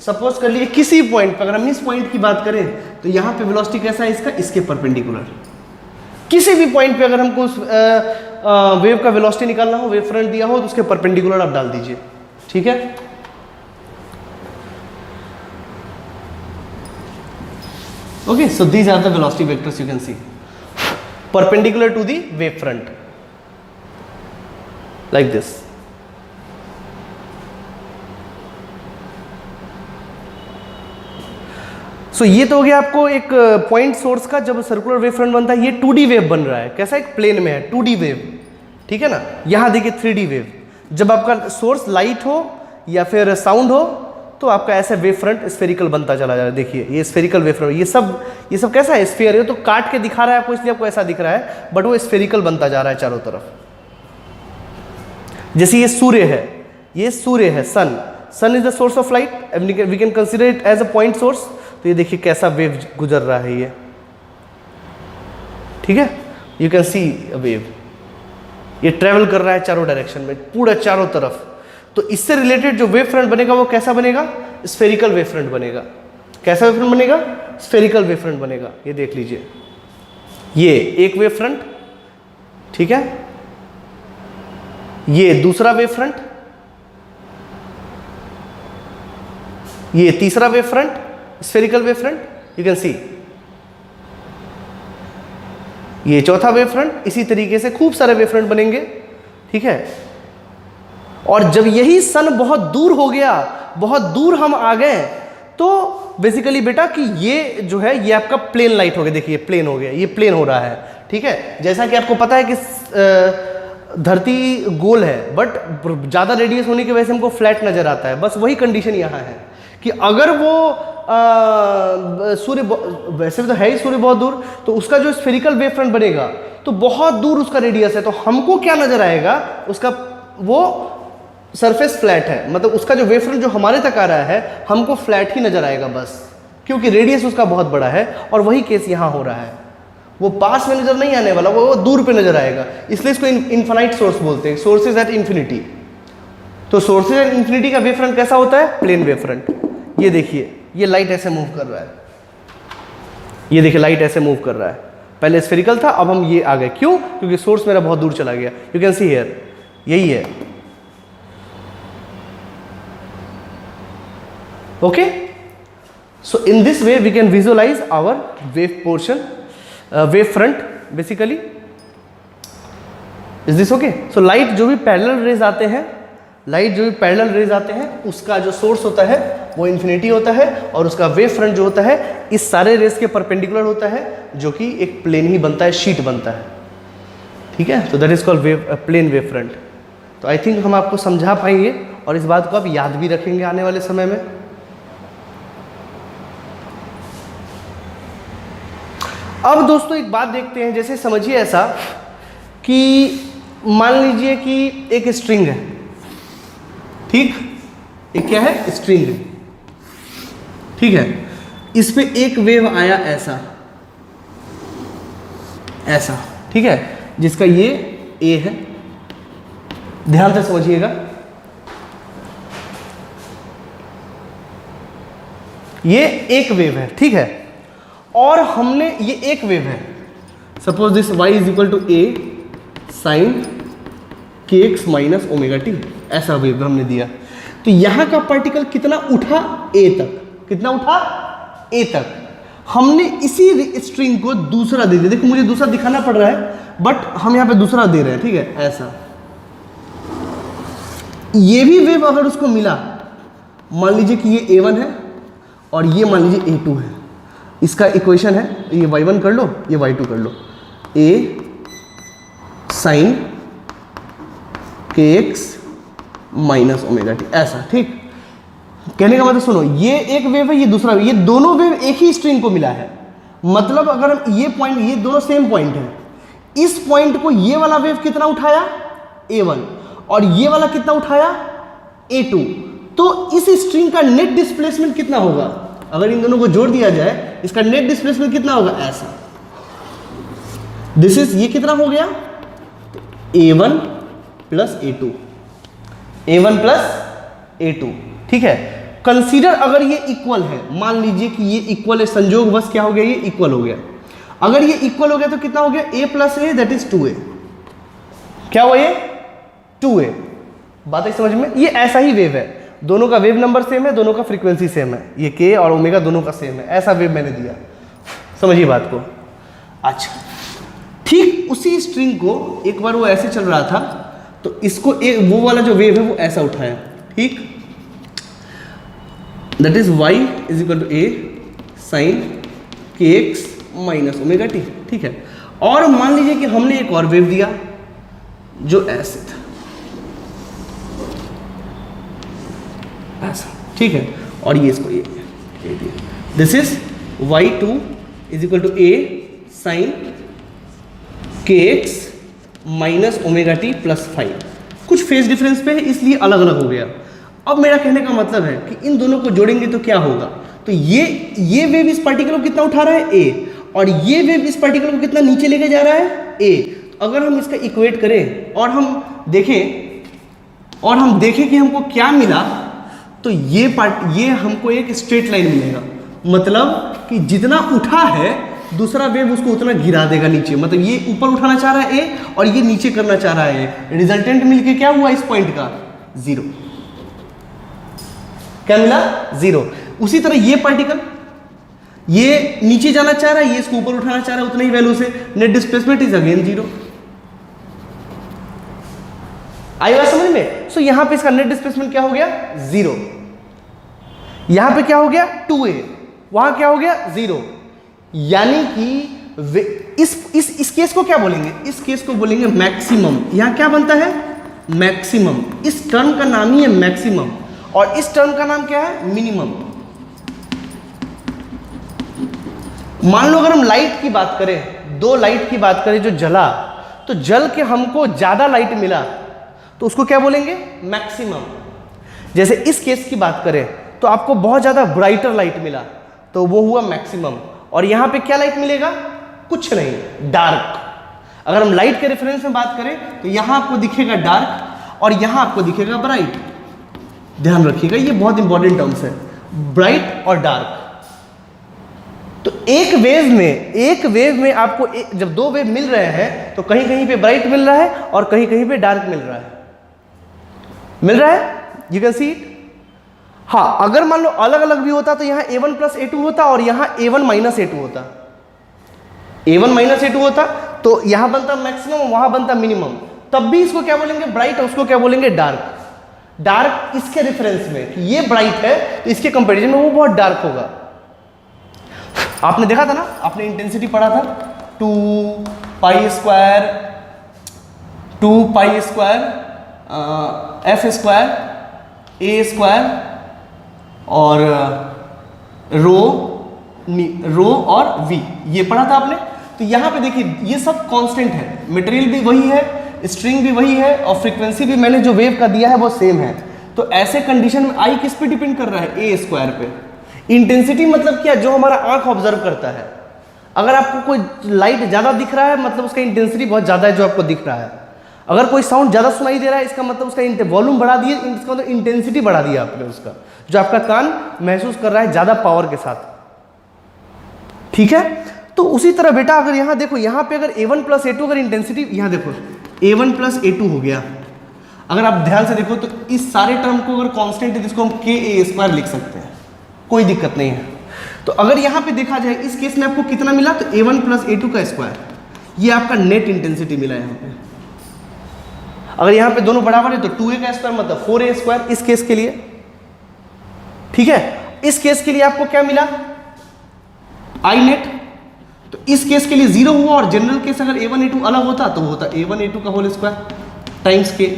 सपोज कर लिए किसी पॉइंट पे, अगर हम इस पॉइंट की बात करें तो यहां पे वेलोसिटी कैसा है इसका? इसके परपेंडिकुलर। किसी भी पॉइंट पे अगर हमको वेव का वेलोसिटी निकालना हो, वेव फ्रंट दिया हो, तो उसके परपेंडिकुलर आप डाल दीजिए। ठीक है, okay, so these are the velocity vectors you can see perpendicular to the wave front like this. So ये तो हो गया आपको एक पॉइंट सोर्स का। जब सर्कुलर वेव फ्रंट बनता है, ये 2D वेव बन रहा है। कैसा? एक प्लेन में है, 2D वेव। ठीक है ना, यहां देखिए 3D वेव। जब आपका सोर्स लाइट हो या फिर साउंड हो तो आपका ऐसा वेव फ्रंट स्फेरिकल बनता चला जा रहा है। देखिए ये स्फेरिकल वेव फ्रंट, ये सब कैसा है, स्फीयर है। तो काट के दिखा रहा है आपको, इसलिए आपको ऐसा दिख रहा है, बट वो स्फेरिकल बनता जा रहा है चारों तरफ। जैसे ये सूर्य है, ये सूर्य है, sun is the source of light, we can consider it as a point source. तो ये देखिए कैसा वेव गुजर रहा है ये, ठीक है, you can C a wave, ये ट्रेवल कर रहा है चारों डायरेक्शन में, पूरा चारों तरफ। तो इससे रिलेटेड जो वेव फ्रंट बनेगा वो कैसा बनेगा, स्फेरिकल वेव फ्रंट बनेगा। कैसा वेव फ्रंट बनेगा, स्फेरिकल वेव फ्रंट बनेगा। ये देख लीजिए, ये एक वेव फ्रंट, ठीक है, ये दूसरा वेव फ्रंट, ये तीसरा wave front, spherical wave front, you can सी, ये चौथा वेव फ्रंट। इसी तरीके से खूब सारे वेव फ्रंट बनेंगे, ठीक है। और जब यही सन बहुत दूर हो गया, बहुत दूर हम आ गए, तो बेसिकली बेटा कि ये जो है ये आपका प्लेन लाइट हो गया। देखिए प्लेन हो गया, ये प्लेन हो रहा है, ठीक है। जैसा कि आपको पता है कि धरती गोल है, बट ज़्यादा रेडियस होने की वजह से हमको फ्लैट नज़र आता है। बस वही कंडीशन यहाँ है कि अगर वो सूर्य, वैसे तो है ही सूर्य बहुत दूर, तो उसका जो स्फेरिकल वेव फ्रंट बनेगा तो बहुत दूर उसका रेडियस है, तो हमको क्या नज़र आएगा, उसका वो सरफेस फ्लैट है, मतलब उसका जो वेव फ्रंट जो हमारे तक आ रहा है हमको फ्लैट ही नज़र आएगा बस, क्योंकि रेडियस उसका बहुत बड़ा है। और वही केस यहाँ हो रहा है, वो पास में नज़र नहीं आने वाला, वो दूर पे नज़र आएगा। इसलिए इसको इनफाइनाइट सोर्स बोलते हैं, सोर्सेज एट इन्फिनिटी। तो सोर्सेज एट इन्फिनिटी का वेव फ्रंट कैसा होता है, प्लेन वेव फ्रंट। ये देखिए, ये लाइट ऐसे मूव कर रहा है, ये देखिए लाइट ऐसे मूव कर रहा है। पहले स्फेरिकल था, अब हम ये आ गए, क्यों, क्योंकि सोर्स मेरा बहुत दूर चला गया। यू कैन सी हियर, यही है, okay. So in this way we can visualize our wave portion, wave front basically. Is this okay. So light जो भी पैरेलल रेज आते हैं, लाइट जो भी पैरेलल रेज आते हैं, उसका जो सोर्स होता है वो इन्फिनिटी होता है, और उसका वेव फ्रंट जो होता है इस सारे रेज के परपेंडिकुलर होता है, जो कि एक प्लेन ही बनता है, शीट बनता है, ठीक है। तो that is called wave, plane wave front. तो आई थिंक हम आपको समझा पाएंगे, और इस बात को आप याद भी रखेंगे आने वाले समय में। अब दोस्तों एक बात देखते हैं, जैसे समझिए ऐसा कि मान लीजिए कि एक स्ट्रिंग है, ठीक, एक क्या है, स्ट्रिंग है, ठीक है। इस पे एक वेव आया ऐसा, ऐसा, ठीक है, जिसका ये ए है, ध्यान से समझिएगा। ये एक वेव है, ठीक है, और हमने, ये एक वेव है, suppose this y is equal to A sine के एक्स माइनस ओमेगा टी, ऐसा वेव हमने दिया। तो यहाँ का पार्टिकल कितना उठा, ए तक, कितना उठा, ए तक। हमने इसी स्ट्रिंग को दूसरा दे दिया, देखो मुझे दूसरा दिखाना पड़ रहा है, बट हम यहाँ पे दूसरा दे रहे हैं, ठीक है, ऐसा। ये भी वेव अगर उसको मिला, मान लीजिए कि ये A1 है और ये मान लीजिए A2 है, इसका इक्वेशन है, ये y1 कर लो, ये y2 कर लो, a साइन के एक्स माइनस ओमेगा टी, ऐसा, ठीक। कहने का मतलब सुनो, ये एक वेव है, ये दूसरा, ये दोनों वेव एक ही स्ट्रिंग को मिला है। मतलब अगर हम ये पॉइंट, ये दोनों सेम पॉइंट है, इस पॉइंट को ये वाला वेव कितना उठाया, A1, और ये वाला कितना उठाया, A2, तो इस स्ट्रिंग का नेट डिस्प्लेसमेंट कितना होगा, अगर इन दोनों को जोड़ दिया जाए, इसका नेट डिस्प्लेसमेंट कितना होगा, ऐसा। दिस इज, ये कितना हो गया, A1 plus A2, A1 plus A2, ठीक है। कंसीडर अगर ये इक्वल है, मान लीजिए कि ये इक्वल है, संयोगवश क्या हो गया, ये इक्वल हो गया। अगर ये इक्वल हो गया तो कितना हो गया, A plus A that is 2A, क्या हुआ ये, 2A। बात है समझ में, ये ऐसा ही वेव है, दोनों का वेव नंबर सेम है, दोनों का फ्रीक्वेंसी सेम है, ये K और ओमेगा दोनों का सेम है, ऐसा वेव मैंने दिया, समझिए बात को। अच्छा, ठीक उसी स्ट्रिंग को एक बार वो ऐसे चल रहा था, तो इसको एक वो वाला जो वेव है वो ऐसा उठाया, ठीक, that is y is equal to a sine के एक्स माइनस ओमेगा टी, ठीक है। और मान लीजिए कि हमने एक और वेव दिया जो ऐसे था, ऐसा, ठीक है। और ये इसको ये this is y2 is equal to a sine kx minus omega T plus 5। कुछ फेज डिफरेंस पे है इसलिए अलग अलग हो गया। अब मेरा कहने का मतलब है कि इन दोनों को जोड़ेंगे तो क्या होगा, तो ये वेव इस पार्टिकल को कितना उठा रहा है a, और ये वेव इस पार्टिकल को कितना नीचे लेके जा रहा है a। तो अगर हम इसका इक्वेट करें और हम देखें कि हमको क्या मिला, तो ये हमको एक स्ट्रेट लाइन मिलेगा। मतलब कि जितना उठा है दूसरा वेव उसको उतना गिरा देगा नीचे। मतलब ये ऊपर उठाना चाह रहा है ए और ये नीचे करना चाह रहा है। रिजल्टेंट मिलके क्या हुआ इस पॉइंट का 0। क्या मिला 0। उसी तरह ये पार्टिकल ये नीचे जाना चाह रहा है, ये इसको ऊपर उठाना चाह रहा है उतनी ही वैल्यू से। Net displacement is again 0। आई बात समझ में। सो यहां पे इसका नेट डिस्प्लेसमेंट क्या हो गया 0। यहां पे क्या हो गया 2a, वहां क्या हो गया 0। यानी कि इस केस को क्या बोलेंगे, इस केस को बोलेंगे मैक्सिमम। यहां क्या बनता है मैक्सिमम। इस टर्म का नाम ही है मैक्सिमम और इस टर्म का नाम क्या है मिनिमम। मान लो अगर हम लाइट की बात करें, दो लाइट की बात करें जो जला, तो जल के हमको ज्यादा लाइट मिला तो उसको क्या बोलेंगे मैक्सिमम। जैसे इस केस की बात करें तो आपको बहुत ज्यादा ब्राइटर लाइट मिला तो वो हुआ मैक्सिमम। और यहां पे क्या लाइट मिलेगा, कुछ नहीं, डार्क। अगर हम लाइट के रेफरेंस में बात करें तो यहां आपको दिखेगा डार्क और यहां आपको दिखेगा ब्राइट। ध्यान रखिएगा ये बहुत इंपॉर्टेंट टर्म्स है, ब्राइट और डार्क। तो एक वेव में आपको जब दो वेव मिल रहे हैं तो कहीं कहीं पे ब्राइट मिल रहा है और कहीं कहीं पे डार्क मिल रहा है। You can see it. हाँ, अगर मान लो अलग अलग भी होता तो यहाँ a1 प्लस a2 होता और यहाँ a1 माइनस a2 होता। a1 माइनस a2 होता तो यहाँ बनता मैक्सिमम, वहां बनता मिनिमम। तब भी इसको क्या बोलेंगे ब्राइट और उसको क्या बोलेंगे डार्क। डार्क इसके रेफरेंस में कि ये ब्राइट है तो इसके कंपेरिजन में वो बहुत डार्क होगा। आपने देखा था ना, आपने इंटेंसिटी पढ़ा था 2 पाई स्क्वायर एफ स्क्वायर ए स्क्वायर और रो और वी, ये पढ़ा था आपने। तो यहां पे देखिए ये सब कांस्टेंट है, मटेरियल भी वही है, स्ट्रिंग भी वही है और फ्रीक्वेंसी भी मैंने जो वेव का दिया है वो सेम है। तो ऐसे कंडीशन में आई किस पे डिपेंड कर रहा है, ए स्क्वायर पे। इंटेंसिटी मतलब क्या, जो हमारा आंख ऑब्जर्व करता है। अगर आपको कोई लाइट ज्यादा दिख रहा है मतलब उसका इंटेंसिटी बहुत ज्यादा है जो आपको दिख रहा है। अगर कोई साउंड ज्यादा सुनाई दे रहा है इसका मतलब उसका वॉल्यूम बढ़ा दिए, इसका मतलब इंटेंसिटी बढ़ा दिया आपने उसका, जो आपका कान महसूस कर रहा है ज्यादा पावर के साथ। ठीक है, तो उसी तरह बेटा अगर यहां देखो, यहां पे अगर a1 प्लस a2 अगर इंटेंसिटी, यहां देखो a1 प्लस a2 हो गया। अगर आप ध्यान से देखो तो इस सारे टर्म को अगर कांस्टेंट है जिसको हम ka स्क्वायर लिख सकते हैं, कोई दिक्कत नहीं है। तो अगर यहां पे देखा जाए इस केस में आपको कितना मिला, तो a1 प्लस a2 का स्क्वायर, ये आपका नेट इंटेंसिटी मिला यहां पे। अगर यहां पे दोनों बराबर है तो 2a का स्क्वायर मतलब 4a स्क्वायर इस केस के लिए। ठीक है, इस केस के लिए आपको क्या मिला आई नेट। तो इस केस के लिए 0 हुआ और जनरल केस अगर a1 a2 अलग होता तो वो होता a1 a2 का होल स्क्वायर टाइम्स k।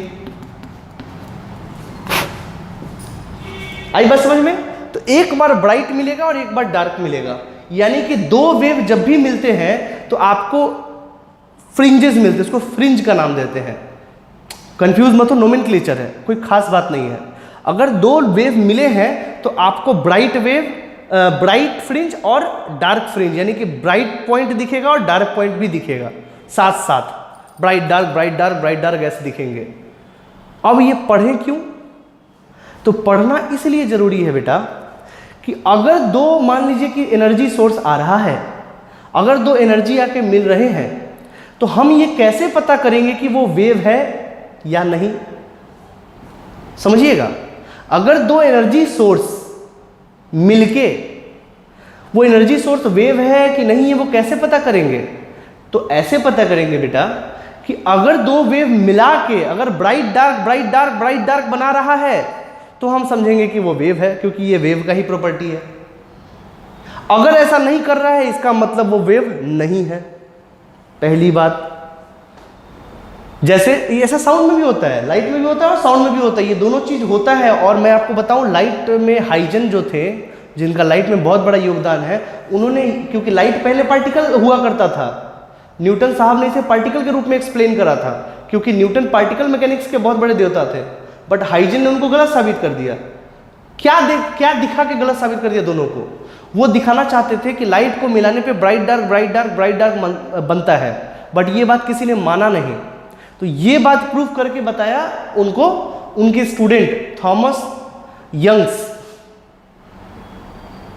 आई बात समझ में। तो एक बार ब्राइट मिलेगा और एक बार डार्क मिलेगा, यानी कि दो वेव जब भी मिलते हैं तो आपको फ्रिंजेस मिलते हैं, उसको फ्रिंज का नाम देते हैं। कंफ्यूज मत हो, नोमेनक्लेचर है, कोई खास बात नहीं है। अगर दो वेव मिले हैं तो आपको ब्राइट फ्रिंज और डार्क फ्रिंज, यानी कि ब्राइट पॉइंट दिखेगा और डार्क पॉइंट भी दिखेगा साथ साथ। Bright dark bright dark bright dark ऐसे दिखेंगे। अब ये पढ़ें क्यों, तो पढ़ना इसलिए जरूरी है बेटा कि अगर दो, मान लीजिए कि एनर्जी सोर्स आ रहा है, अगर दो एनर्जी आके मिल रहे हैं तो हम ये कैसे पता करेंगे कि वो वेव है या नहीं। समझिएगा, अगर दो एनर्जी सोर्स मिलके वो एनर्जी सोर्स वेव है कि नहीं है वो कैसे पता करेंगे, तो ऐसे पता करेंगे बेटा कि अगर दो वेव मिला के अगर ब्राइट डार्क बना रहा है तो हम समझेंगे कि वो वेव है, क्योंकि ये वेव का ही प्रॉपर्टी है। अगर ऐसा नहीं कर रहा है इसका मतलब वो वेव नहीं है। पहली बात। जैसे ये ऐसा साउंड में भी होता है, लाइट में भी होता है और साउंड में भी होता है, ये दोनों चीज़ होता है। और मैं आपको बताऊं, लाइट में हाइजन जो थे, जिनका लाइट में बहुत बड़ा योगदान है, उन्होंने, क्योंकि लाइट पहले पार्टिकल हुआ करता था, न्यूटन साहब ने इसे पार्टिकल के रूप में एक्सप्लेन करा था, क्योंकि न्यूटन पार्टिकल मैकेनिक्स के बहुत बड़े देवता थे। बट हाइजन ने उनको गलत साबित कर दिया। क्या दिखा के गलत साबित कर दिया दोनों को? वो दिखाना चाहते थे कि लाइट को मिलाने पे bright dark bright dark bright dark बनता है, बट ये बात किसी ने माना नहीं। तो ये बात प्रूव करके बताया उनको उनके स्टूडेंट थॉमस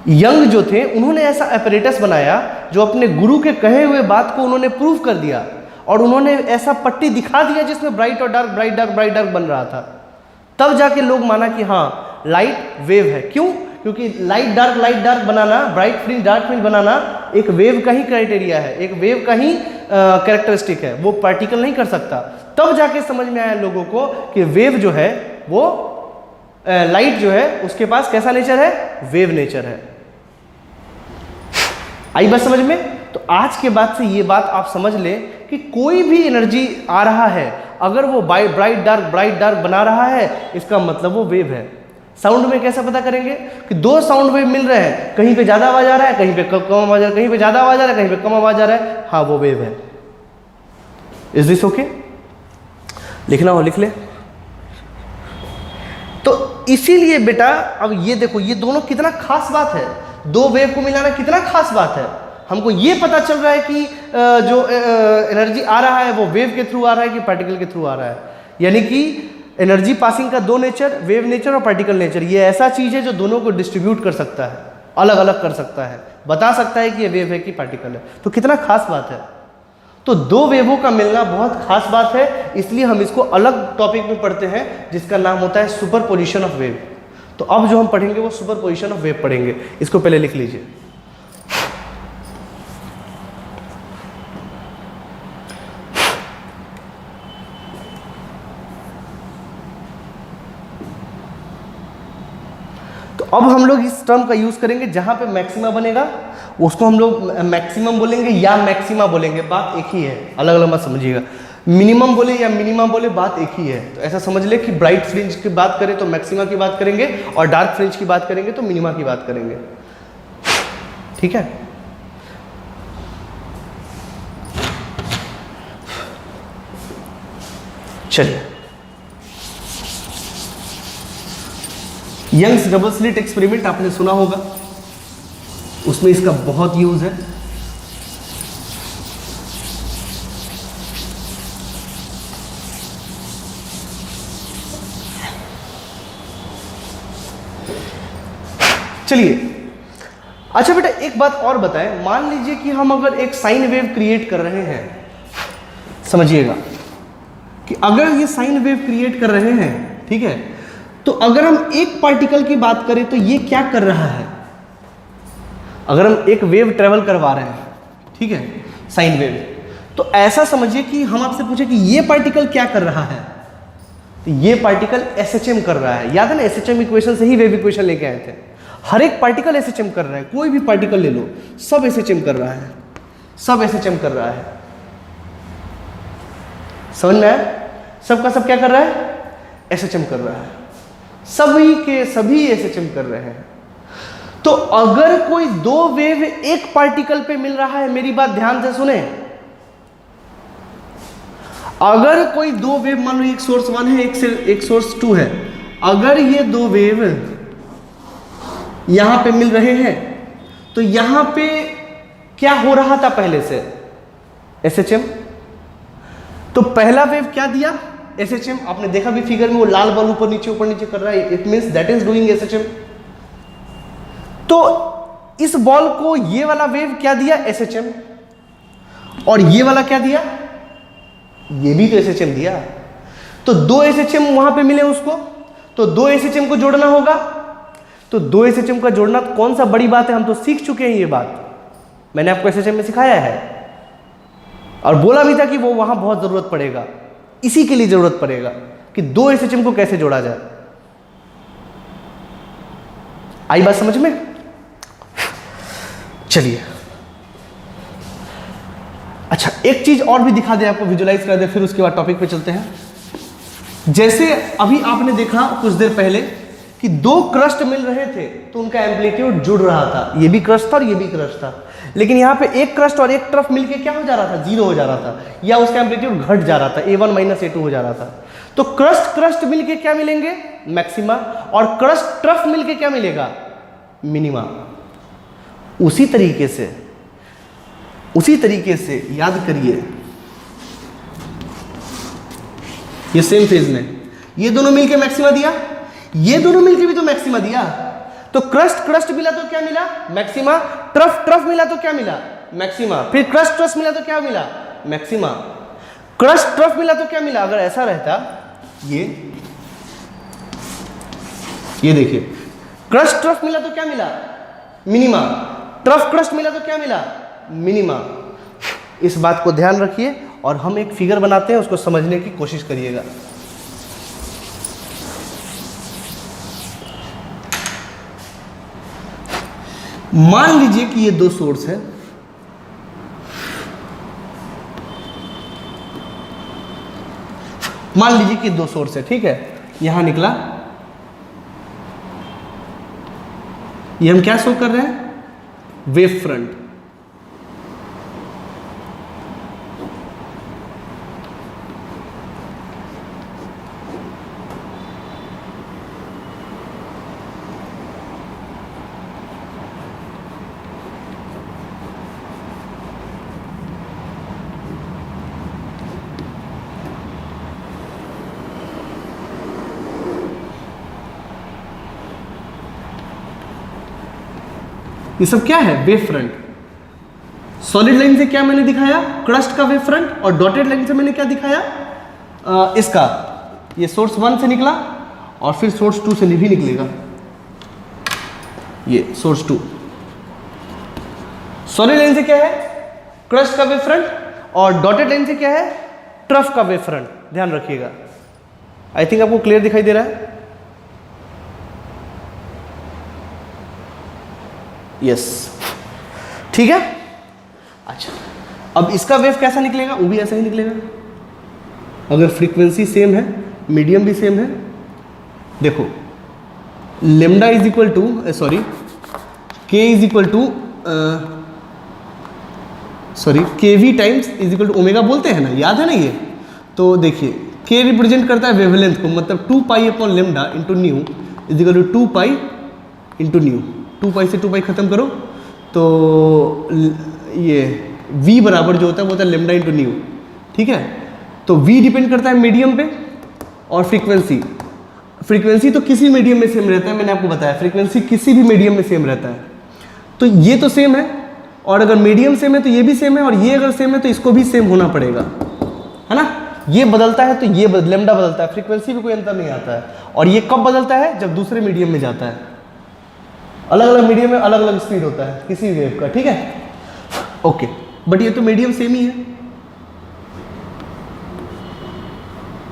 यंग जो थे, उन्होंने ऐसा एपरेटस बनाया जो अपने गुरु के कहे हुए बात को उन्होंने प्रूव कर दिया, और उन्होंने ऐसा पट्टी दिखा दिया जिसमें ब्राइट और dark bright dark bright dark बन रहा था। तब जाके लोग माना कि हाँ लाइट वेव है। क्यों? क्योंकि लाइट डार्क बनाना, ब्राइट फ्रिंज डार्क फ्रिंज बनाना एक वेव का ही क्राइटेरिया है, एक वेव का ही कैरेक्टरिस्टिक है, वो पार्टिकल नहीं कर सकता। तब जाके समझ में आया लोगों को कि वेव जो है वो लाइट जो है उसके पास कैसा नेचर है? वेव नेचर है। आई बात समझ में? तो आज के बाद से ये बात आप समझ लें कि कोई भी एनर्जी आ रहा है, अगर वो ब्राइट डार्क बना रहा है, इसका मतलब वो वेव है। साउंड में कैसा पता करेंगे कि दो साउंड वेव मिल रहे हैं, कहीं पे ज्यादा आवाज आ रहा है, कहीं पे कम आवाज आ रहा है, कहीं पे ज्यादा आवाज आ रहा है, कहीं पे कम आवाज आ रहा है, हाँ वो वेव है। Is this okay? लिखना हो लिख ले। तो इसीलिए बेटा अब ये देखो, ये दोनों कितना खास बात है, दो वेव को मिलाना कितना खास बात है। हमको ये पता चल रहा है कि जो एनर्जी आ रहा है वो वेव के थ्रू आ रहा है कि पार्टिकल के थ्रू आ रहा है। यानी कि एनर्जी पासिंग का दो नेचर, वेव नेचर और पार्टिकल नेचर, ये ऐसा चीज है जो दोनों को डिस्ट्रीब्यूट कर सकता है, अलग अलग कर सकता है, बता सकता है कि ये वेव है कि पार्टिकल है। तो कितना खास बात है। तो दो वेवों का मिलना बहुत खास बात है, इसलिए हम इसको अलग टॉपिक में पढ़ते हैं जिसका नाम होता है सुपरपोजिशन ऑफ वेव। तो अब जो हम पढ़ेंगे वो सुपरपोजिशन ऑफ वेव पढ़ेंगे। इसको पहले लिख लीजिए। तो अब हम लोग इस टर्म का यूज करेंगे, जहां पे मैक्सिमा बनेगा उसको हम लोग मैक्सिमम बोलेंगे या मैक्सिमा बोलेंगे, बात एक ही है, अलग अलग मत समझिएगा। मिनिमम बोले या मिनिमम बोले, बात एक ही है। तो ऐसा समझ ले कि ब्राइट फ्रिंज की बात करें तो मैक्सिमा की बात करेंगे, और डार्क फ्रिंज की बात करेंगे तो मिनिमा की बात करेंगे। ठीक है? चलिए, यंग्स डबल स्लिट एक्सपेरिमेंट आपने सुना होगा, उसमें इसका बहुत यूज है। चलिए, अच्छा बेटा एक बात और बताएं, मान लीजिए कि हम अगर एक साइन वेव क्रिएट कर रहे हैं, समझिएगा कि अगर ये साइन वेव क्रिएट कर रहे हैं, ठीक है, तो अगर हम एक पार्टिकल की बात करें तो ये क्या कर रहा है? अगर हम एक वेव ट्रेवल करवा रहे हैं, ठीक है, साइन वेव, तो ऐसा समझिए कि हम आपसे पूछे कि ये पार्टिकल क्या कर रहा है, तो ये पार्टिकल एसएचएम कर रहा है। याद है ना, एसएचएम इक्वेशन से ही वेव इक्वेशन लेके आए थे। हर एक पार्टिकल एसएचएम कर रहा है, कोई भी पार्टिकल ले लो, सब एसएचएम कर रहा है, सब एसएचएम कर रहा है। समझ में आया? सबका सब क्या कर रहा है? एसएचएम कर रहा है, सभी के सभी एसएचएम कर रहे हैं। तो अगर कोई दो वेव एक पार्टिकल पे मिल रहा है, मेरी बात ध्यान से सुने, अगर कोई दो वेव, मान लो एक सोर्स 1 है, एक सोर्स 2 है, अगर ये दो वेव यहां पे मिल रहे हैं, तो यहां पे क्या हो रहा था पहले से? एसएचएम। तो पहला वेव क्या दिया? एसएचएम। आपने देखा भी फिगर में, वो लाल बॉल ऊपर नीचे कर रहा है, it means that is doing SHM. तो इस बॉल को ये वाला वेव क्या दिया? एसएचएम। और ये वाला क्या दिया? ये भी तो एसएचएम दिया। तो दो एसएचएम वहां पे मिले उसको, तो दो एसएचएम को जोड़ना होगा। तो दो एसएचएम का जोड़ना कौन सा बड़ी बात है? हम तो सीख चुके हैं ये बात, मैंने आपको एसएचएम में सिखाया है और बोला भी था कि वो वहां बहुत जरूरत पड़ेगा, इसी के लिए जरूरत पड़ेगा कि दो एसएचएम को कैसे जोड़ा जाए। आई बात समझ में? चलिए, अच्छा, एक चीज और भी दिखा दे आपको, विजुलाइज कर दे, फिर उसके बाद टॉपिक पे चलते हैं। जैसे अभी आपने देखा कुछ देर पहले कि दो क्रस्ट मिल रहे थे तो उनका एम्पलीट्यूड जुड़ रहा था, ये भी क्रस्ट था और ये भी क्रस्ट था, लेकिन यहाँ पे एक क्रस्ट और एक ट्रफ मिलके क्या हो जा रहा था, जीरो हो जा रहा था, या उसका एम्पलीट्यूड घट जा रहा था, A1 माइनस A2 हो जा रहा था। तो क्रस्ट मिलके क्या मिलेंगे, मैक्सिमा, और क्रस्ट ट्रफ मिलके क्या मिलेगा, मिनिमा। उसी तरीके से याद करिए, ये सेम फेज में ये दोनों मिलके मैक्सिमा दिया, ये दोनों मिलके भी तो मैक्सिमा दिया। तो क्रस्ट मिला तो क्या मिला, मैक्सिमा, ट्रफ मिला तो क्या मिला, मैक्सिमा, फिर क्रस्ट मिला तो क्या मिला, मैक्सिमा, क्रस्ट ट्रफ मिला तो क्या मिला। अगर ऐसा रहता, ये देखिए, क्रस्ट ट्रफ मिला तो क्या मिला, मिनिमा, ट्रफ क्रस्ट मिला तो क्या मिला, मिनिमा। इस बात को ध्यान रखिए और हम एक फिगर बनाते हैं, उसको समझने की कोशिश करिएगा। मान लीजिए कि ये दो सोर्स है, मान लीजिए कि दो सोर्स है, ठीक है, यहां निकला, ये हम क्या शो कर रहे हैं, वेव फ्रंट। ये सब क्या है, वेव फ्रंट। सॉलिड लाइन से क्या मैंने दिखाया, क्रस्ट का वेव फ्रंट, और डॉटेड लाइन से मैंने क्या दिखाया, इसका, ये सोर्स 1 से निकला और फिर सोर्स 2 से भी निकलेगा, ये सोर्स 2। सॉलिड लाइन से क्या है, क्रस्ट का वेव फ्रंट, और डॉटेड लाइन से क्या है, ट्रफ का वेव फ्रंट। ध्यान रखिएगा, आई थिंक आपको क्लियर दिखाई दे रहा है। यस, ठीक है। अच्छा, अब इसका वेव कैसा निकलेगा, वो भी ऐसा ही निकलेगा। अगर फ्रीक्वेंसी सेम है, मीडियम भी सेम है, देखो lambda is equal to, sorry, k is equal to, sorry, k v times is equal to omega बोलते हैं ना, याद है ना ये। तो देखिए, के रिप्रेजेंट करता है वेवलेंथ को, मतलब 2 pi upon lambda into nu is equal to 2 pi into nu. 2 pi से 2 पाई खत्म करो तो ये v बराबर जो होता है वो होता है लेमडा इंटू न्यू, ठीक है। तो v डिपेंड करता है मीडियम पे, और फ्रीक्वेंसी तो किसी मीडियम में सेम रहता है, मैंने आपको बताया फ्रीक्वेंसी किसी भी मीडियम में सेम रहता है। तो ये तो सेम है, और अगर मीडियम सेम है तो ये भी सेम है, और ये अगर सेम है तो इसको भी सेम होना पड़ेगा, है ना। ये बदलता है तो ये लेमडा बदलता है, फ्रीक्वेंसी में कोई अंतर नहीं आता है। और ये कब बदलता है, जब दूसरे मीडियम में जाता है। अलग अलग मीडियम में अलग अलग स्पीड होता है किसी वेव का, ठीक है, ओके। बट ये तो मीडियम सेम ही है,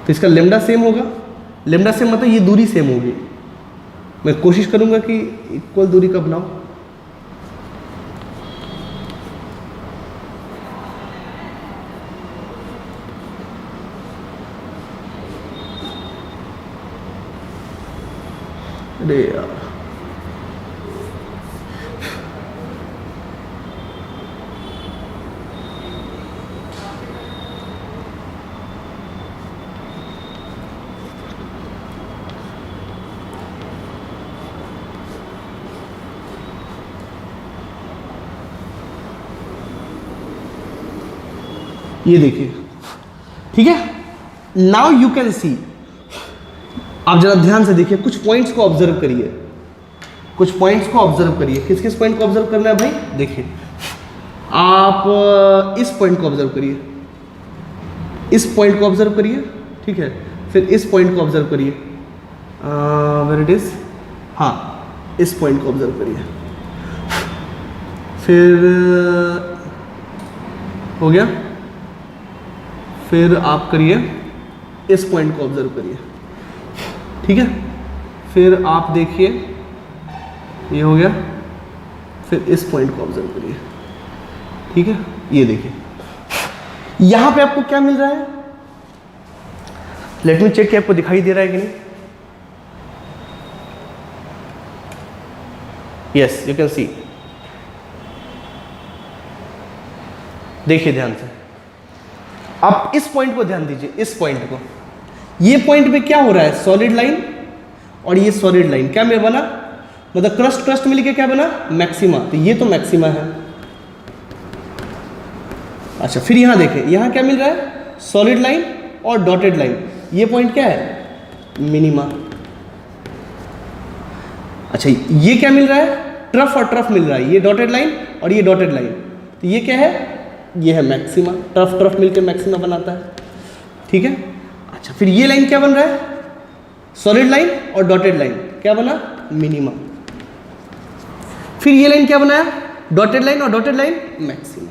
तो इसका लेमडा सेम होगा। लेमडा सेम मतलब ये दूरी सेम होगी। मैं कोशिश करूंगा कि इक्वल दूरी का बनाऊं। अरे यार, ये देखिए, ठीक है। नाउ यू कैन सी, आप जरा ध्यान से देखिए, कुछ पॉइंट्स को ऑब्जर्व करिए, कुछ पॉइंट्स को ऑब्जर्व करिए। किस किस पॉइंट को ऑब्जर्व करना है भाई, देखिए आप इस पॉइंट को ऑब्जर्व करिए, इस पॉइंट को ऑब्जर्व करिए, ठीक है। फिर इस पॉइंट को ऑब्जर्व करिए, वेयर इट इज, हाँ, इस पॉइंट को ऑब्जर्व करिए। फिर हो गया, फिर आप करिए इस पॉइंट को ऑब्जर्व करिए, ठीक है। फिर आप देखिए, ये हो गया, फिर इस पॉइंट को ऑब्जर्व करिए, ठीक है। ये देखिए, यहां पे आपको क्या मिल रहा है? लेट मी चेक कि आपको दिखाई दे रहा है कि नहीं. यस, यू कैन सी. देखिए ध्यान से, आप इस पॉइंट को ध्यान दीजिए, इस पॉइंट को. ये पॉइंट पे क्या हो रहा है? सॉलिड लाइन और ये सॉलिड लाइन क्या में बना? मतलब क्रस्ट क्रस्ट मिलके क्या बना? मैक्सिमा. तो ये तो मैक्सिमा है. अच्छा, फिर यहां देखें, यहां क्या मिल रहा है? सॉलिड लाइन और डॉटेड लाइन. ये पॉइंट क्या है? मिनिमा. अच्छा, ये क्या मिल रहा है? ट्रफ और ट्रफ मिल रहा है. ये डॉटेड लाइन और ये डॉटेड लाइन. तो ये क्या है? ये है मैक्सिमा. ट्रफ ट्रफ मिलकर मैक्सिमा बनाता है. ठीक है. अच्छा, फिर ये लाइन क्या बन रहा है? सॉलिड लाइन और डॉटेड लाइन क्या बना? मिनिमा. फिर ये लाइन क्या बनाया? डॉटेड लाइन और डॉटेड लाइन मैक्सिमा.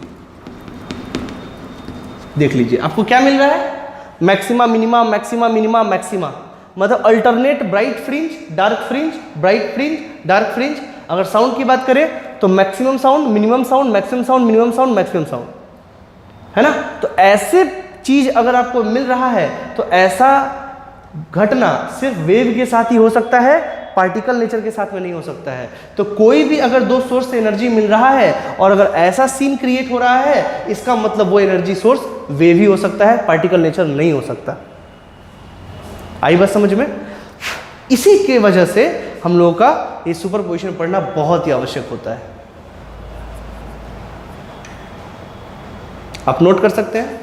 देख लीजिए आपको क्या मिल रहा है? Maxima minima, maxima minima, maxima. मतलब alternate bright fringe, dark fringe, bright fringe, dark fringe. अगर साउंड की बात करें तो maximum sound, minimum sound, maximum sound, minimum sound, maximum sound, है ना. तो ऐसे चीज अगर आपको मिल रहा है तो ऐसा घटना सिर्फ वेव के साथ ही हो सकता है, पार्टिकल नेचर के साथ में नहीं हो सकता है. तो कोई भी अगर दो सोर्स से एनर्जी मिल रहा है और अगर ऐसा सीन क्रिएट हो रहा है, इसका मतलब वो एनर्जी सोर्स वेव ही हो सकता है, पार्टिकल नेचर नहीं हो सकता. आई बात समझ में? इसी के वजह से हम लोगों का ये सुपरपोजिशन पढ़ना बहुत ही आवश्यक होता है. आप नोट कर सकते हैं.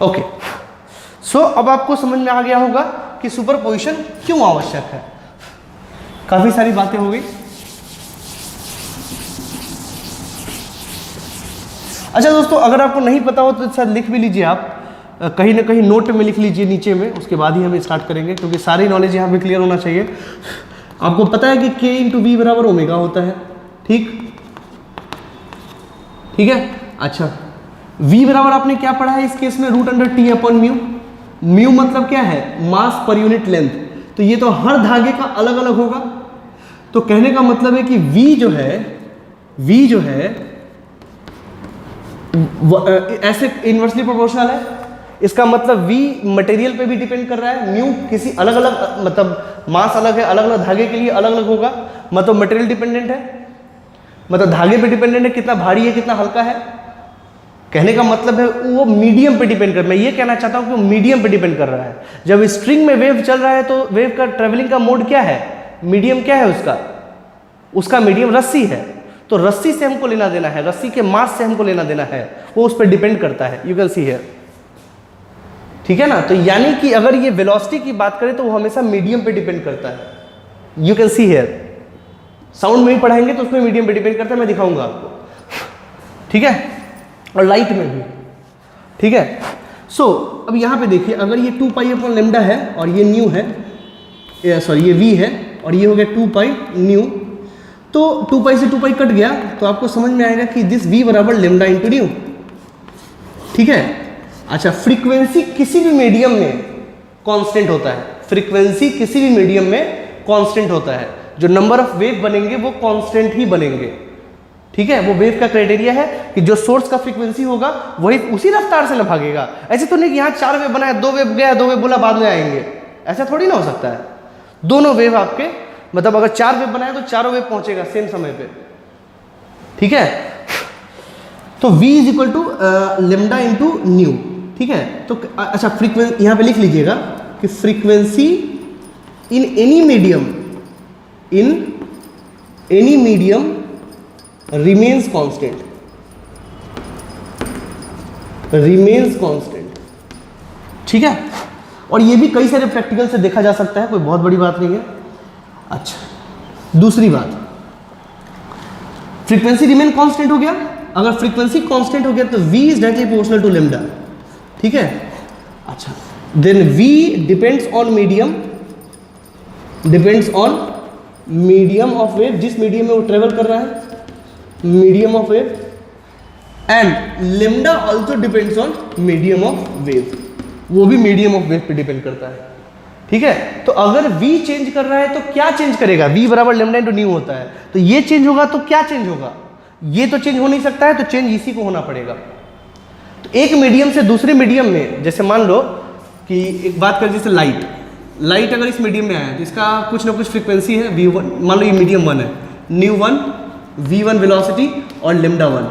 ओके. सो अब आपको समझ में आ गया होगा कि सुपरपोजिशन क्यों आवश्यक है. काफी सारी बातें हो गई. अच्छा दोस्तों, अगर आपको नहीं पता हो तो शायद लिख भी लीजिए. आप कहीं ना कहीं नोट में लिख लीजिए नीचे में, उसके बाद ही हम स्टार्ट करेंगे, क्योंकि सारी नॉलेज यहाँ पे क्लियर होना चाहिए. आपको पता है कि K इंटू वी बराबर ओमेगा होता है. ठीक है. अच्छा, V बराबर आपने क्या पढ़ा है इस केस में? Root under T upon mu. Mu मतलब क्या है? मास पर यूनिट लेंथ. तो ये तो हर धागे का अलग अलग होगा. तो कहने का मतलब है कि V जो है ऐसे इनवर्सली प्रोपोर्शनल है. इसका मतलब V मटेरियल पे भी डिपेंड कर रहा है. म्यू किसी अलग अलग, मतलब मास अलग है, अलग अलग धागे के लिए अलग अलग होगा. मतलब मटेरियल डिपेंडेंट है, मतलब धागे पे डिपेंडेंट है, कितना भारी है कितना हल्का है. कहने का मतलब है वो मीडियम पे डिपेंड कर, मैं ये कहना चाहता हूं कि वो मीडियम पे डिपेंड कर रहा है. जब स्ट्रिंग में वेव चल रहा है तो वेव का ट्रेवलिंग का मोड क्या है? मीडियम क्या है उसका मीडियम रस्सी है. तो रस्सी से हमको लेना देना है, रस्सी के मास से हमको लेना देना है, वो उस पर डिपेंड करता है. You can see here. ठीक है ना. तो यानी कि अगर ये वेलोसिटी की बात करें तो वो हमेशा मीडियम पे डिपेंड करता है. You can see here. Sound में ही पढ़ाएंगे तो उसमें मीडियम पे डिपेंड करता है, मैं दिखाऊंगा आपको. ठीक है. और लाइट में भी. ठीक है. सो अब यहां पे देखिए, अगर ये 2 पाई अपॉन लेमडा है और ये न्यू है, सॉरी ये v है और ये हो गया 2 पाई न्यू, तो 2 पाई से 2 पाई कट गया तो आपको समझ में आएगा कि दिस v बराबर लेमडा इंटू न्यू. ठीक है. अच्छा, फ्रीक्वेंसी किसी भी मीडियम में कांस्टेंट होता है. फ्रीक्वेंसी किसी भी मीडियम में कांस्टेंट होता है. जो नंबर ऑफ वेव बनेंगे वो कांस्टेंट ही बनेंगे. ठीक है. वो वेव का क्राइटेरिया है कि जो सोर्स का फ्रीक्वेंसी होगा वही उसी रफ्तार से ना भागेगा. ऐसे तो नहीं कि यहाँ 4 वेव बनाया, 2 वेव गया, 2 वेव बोला बाद में आएंगे, ऐसा थोड़ी ना हो सकता है. दोनों वेव आपके, मतलब अगर 4 वेव बनाया तो चारों वेव पहुंचेगा सेम समय पे. ठीक है. तो v is equal to lambda into nu. ठीक है. तो अच्छा, फ्रीक्वेंसी यहाँ पे लिख लीजिएगा कि frequency in any medium remains constant. ठीक है. और ये भी कई सारे प्रैक्टिकल से देखा जा सकता है, कोई बहुत बड़ी बात नहीं है. अच्छा, दूसरी बात, फ्रीक्वेंसी रिमेन कांस्टेंट हो गया. अगर फ्रीक्वेंसी कांस्टेंट हो गया तो v is directly proportional to lambda. ठीक है. अच्छा, then v depends on medium of wave, जिस मीडियम में वो ट्रेवल कर रहा है, medium of wave. And lambda also depends on medium of wave, वो भी मीडियम ऑफ वेव पे डिपेंड करता है, ठीक है। तो अगर v चेंज कर रहा है तो क्या चेंज करेगा, v बराबर लेमडा इंटू न्यू होता है, तो ये चेंज होगा तो क्या चेंज होगा, ये तो चेंज हो नहीं सकता है, तो चेंज इसी को होना पड़ेगा। तो एक मीडियम से दूसरे मीडियम में, जैसे मान लो कि एक बात करें जैसे लाइट अगर इस मीडियम में आया तो इसका कुछ ना कुछ फ्रीक्वेंसी है v1, मान लो ये मीडियम 1 है, न्यू 1, v1 वेलोसिटी और लेमडा 1,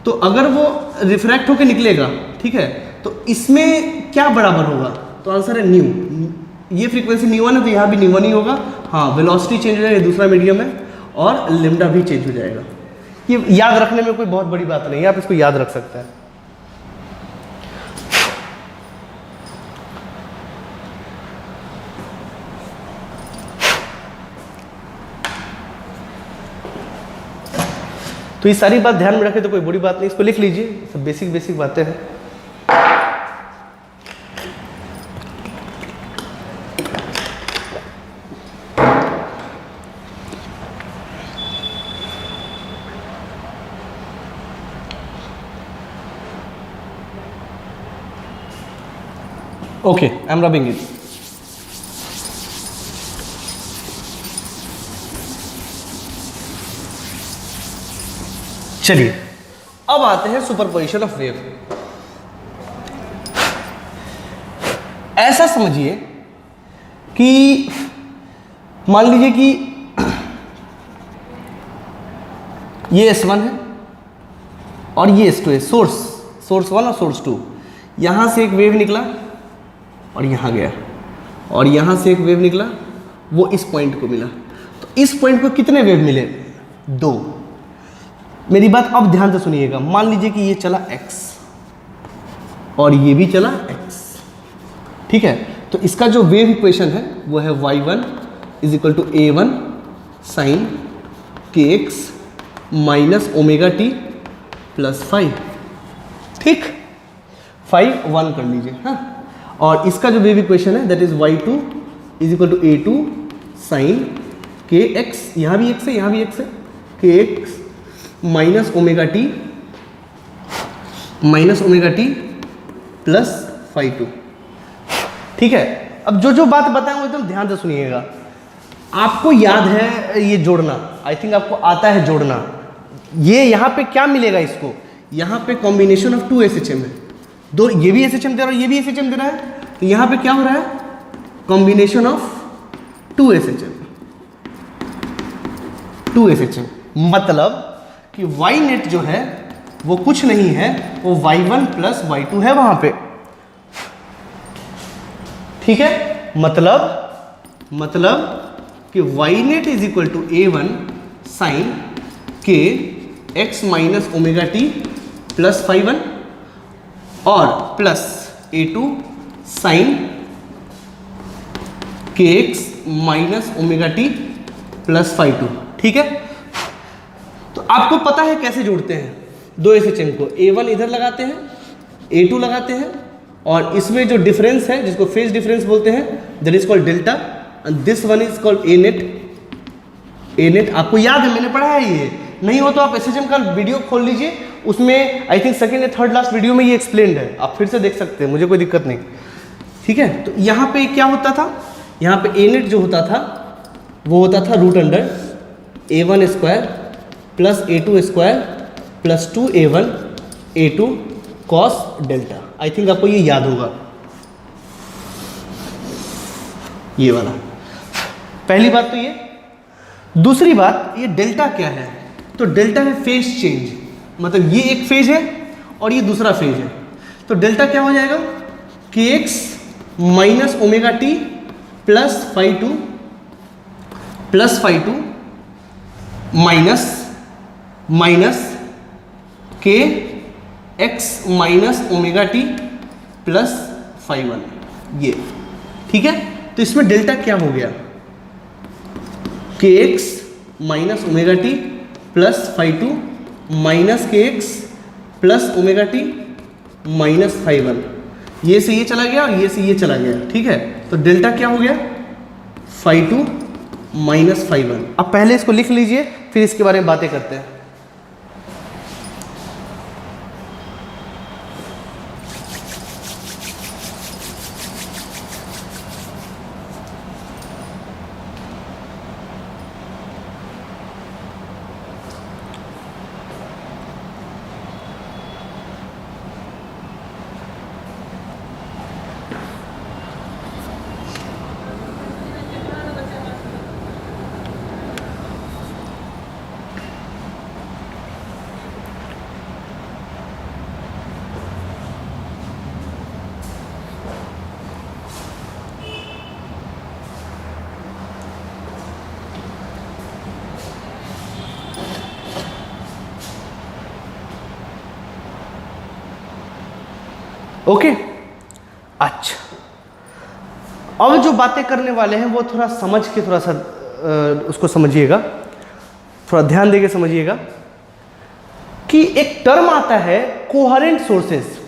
तो अगर वो रिफ्रैक्ट होकर निकलेगा, ठीक है, तो इसमें क्या बराबर होगा, तो आंसर है न्यू, ये फ्रीक्वेंसी न्यू 1 है तो यहाँ भी न्यू 1 ही होगा, हाँ वेलोसिटी चेंज हो जाएगा, दूसरा मीडियम है, और लेमडा भी चेंज हो जाएगा। ये याद रखने में कोई बहुत बड़ी बात नहीं है, आप इसको याद रख सकते हैं। तो ये सारी बात ध्यान में रखें तो कोई बुरी बात नहीं, इसको लिख लीजिए, सब बेसिक बातें हैं। Okay, I'm rubbing it. चलिए अब आते हैं सुपरपोजिशन ऑफ वेव। ऐसा समझिए कि मान लीजिए कि ये S1 है और ये S2 है, सोर्स 1 और सोर्स 2, यहां से एक वेव निकला और यहाँ गया, और यहाँ से एक वेव निकला, वो इस पॉइंट को मिला, तो इस पॉइंट को कितने वेव मिले, 2। मेरी बात अब ध्यान से सुनिएगा, मान लीजिए कि ये चला x और ये भी चला x, ठीक है, तो इसका जो वेव इक्वेशन है वो है y1 = a1 sin kx minus omega T plus 5, ठीक, 5 1 कर लीजिए, हाँ, और इसका जो वेव इक्वेशन है that is y2 = a2 sin kx, यहाँ भी x है, यहाँ भी x है, kx minus omega T plus 5 ठीक है। अब जो बात बताएं वो एकदम ध्यान से सुनिएगा। आपको याद है ये जोड़ना, आई थिंक आपको आता है जोड़ना। ये यहाँ पे क्या मिलेगा इसको, यहाँ पे कॉम्बिनेशन ऑफ 2 SHM है, दो, ये भी SHM दे रहा है, ये भी SHM दे रहा है, तो यहाँ पे क्या हो रहा है, कॉम्बिनेशन ऑफ 2 SHM, मतलब कि y नेट जो है वो कुछ नहीं है, वो y1 प्लस y2 है वहां पे, ठीक है, मतलब कि y नेट = a1 साइन के x minus omega T plus 5 और प्लस a2 साइन के x minus omega T plus 5, ठीक है। तो आपको पता है कैसे जोड़ते हैं 2 SHM को, a1 इधर लगाते हैं, a2 लगाते हैं, और इसमें जो डिफरेंस है जिसको फेज डिफरेंस बोलते हैं that is called delta, and this one is called a net. आपको याद है, मैंने पढ़ा है, ये नहीं हो तो आप SHM का वीडियो खोल लीजिए, उसमें आई थिंक सेकंड या थर्ड लास्ट वीडियो में ये एक्सप्लेन्ड है, आप फिर से देख सकते हैं, मुझे कोई दिक्कत नहीं, ठीक है। तो यहाँ पे क्या होता था, यहाँ पे a नेट जो होता था वो होता था √a1² plus a2² plus 2a1 a2 cos delta. I think आपको ये याद होगा, ये वाला। पहली बात तो ये, दूसरी बात ये डेल्टा क्या है, तो डेल्टा है फेज चेंज, मतलब ये एक फेज है और ये दूसरा फेज है, तो डेल्टा क्या हो जाएगा, kx minus omega T plus 5 minus K x minus omega T plus 5 ये, ठीक है। तो इसमें डेल्टा क्या हो गया, K x minus omega T plus 5 minus K X plus omega T minus 5, ये से ये चला गया और ये से ये चला गया, ठीक है। तो डेल्टा क्या हो गया, 5 माइनस 5। अब पहले इसको लिख लीजिए, फिर इसके बारे में बातें करते हैं। ओके, अच्छा अब जो बातें करने वाले हैं वो थोड़ा समझ के थोड़ा सा उसको समझिएगा, थोड़ा ध्यान देके समझिएगा कि एक टर्म आता है कोहेरेंट सोर्सेस,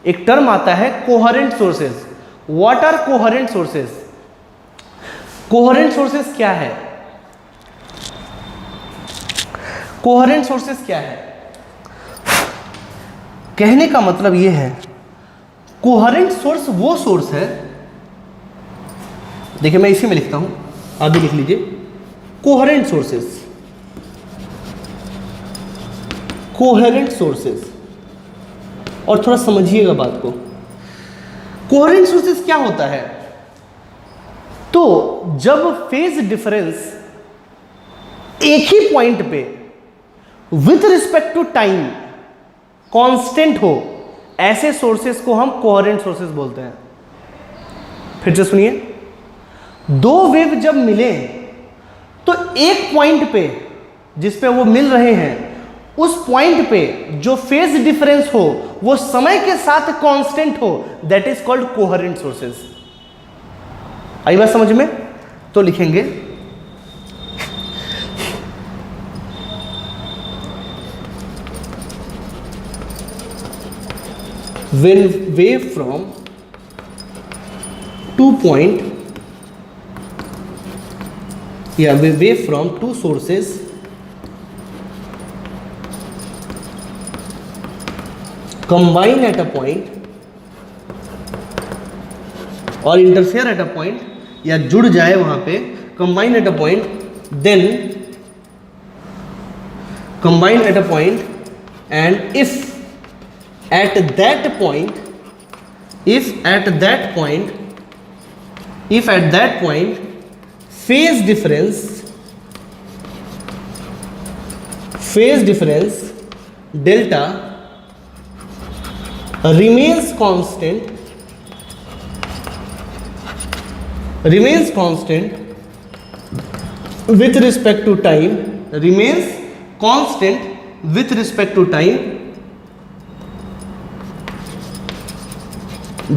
एक टर्म आता है coherent sources. What are coherent sources? Coherent sources क्या है? कोहेरेंट सोर्सेस क्या है? कहने का मतलब यह है कोहेरेंट सोर्स वो सोर्स है, देखिए मैं इसी में लिखता हूं, आप भी लिख लीजिए, कोहेरेंट सोर्सेस, कोहेरेंट सोर्सेस। और थोड़ा समझिएगा बात को, कोहेरेंट सोर्सेस क्या होता है? तो जब फेज डिफरेंस एक ही पॉइंट पे with respect to time constant हो, ऐसे सोर्सेस को हम कोहेरेंट सोर्सेस बोलते हैं। फिर से सुनिए, दो वेव जब मिले तो एक पॉइंट पे जिस पे वो मिल रहे हैं, उस पॉइंट पे जो फेज डिफरेंस हो वो समय के साथ कांस्टेंट हो, that is called coherent sources. आई बात समझ में? तो लिखेंगे when wave from 2 point, wave from two sources combine at a point और इंटरफेयर एट अ पॉइंट, या जुड़ जाए वहां पे, combine at a point, then combine at a point, and if at that point, if at that point phase difference delta remains constant with respect to time, remains constant with respect to time,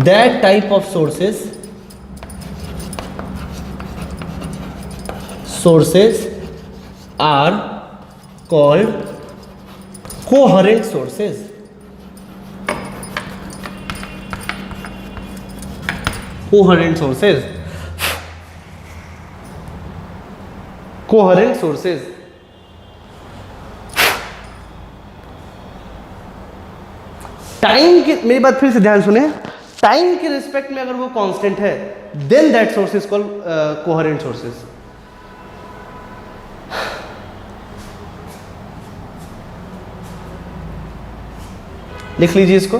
that type of sources are called coherent sources. Coherent sources. Coherent sources. Time की, मेरी बात फिर से ध्यान सुने, time के respect में अगर वो कांस्टेंट है, then that source is called coherent sources. लिख लीजिए इसको,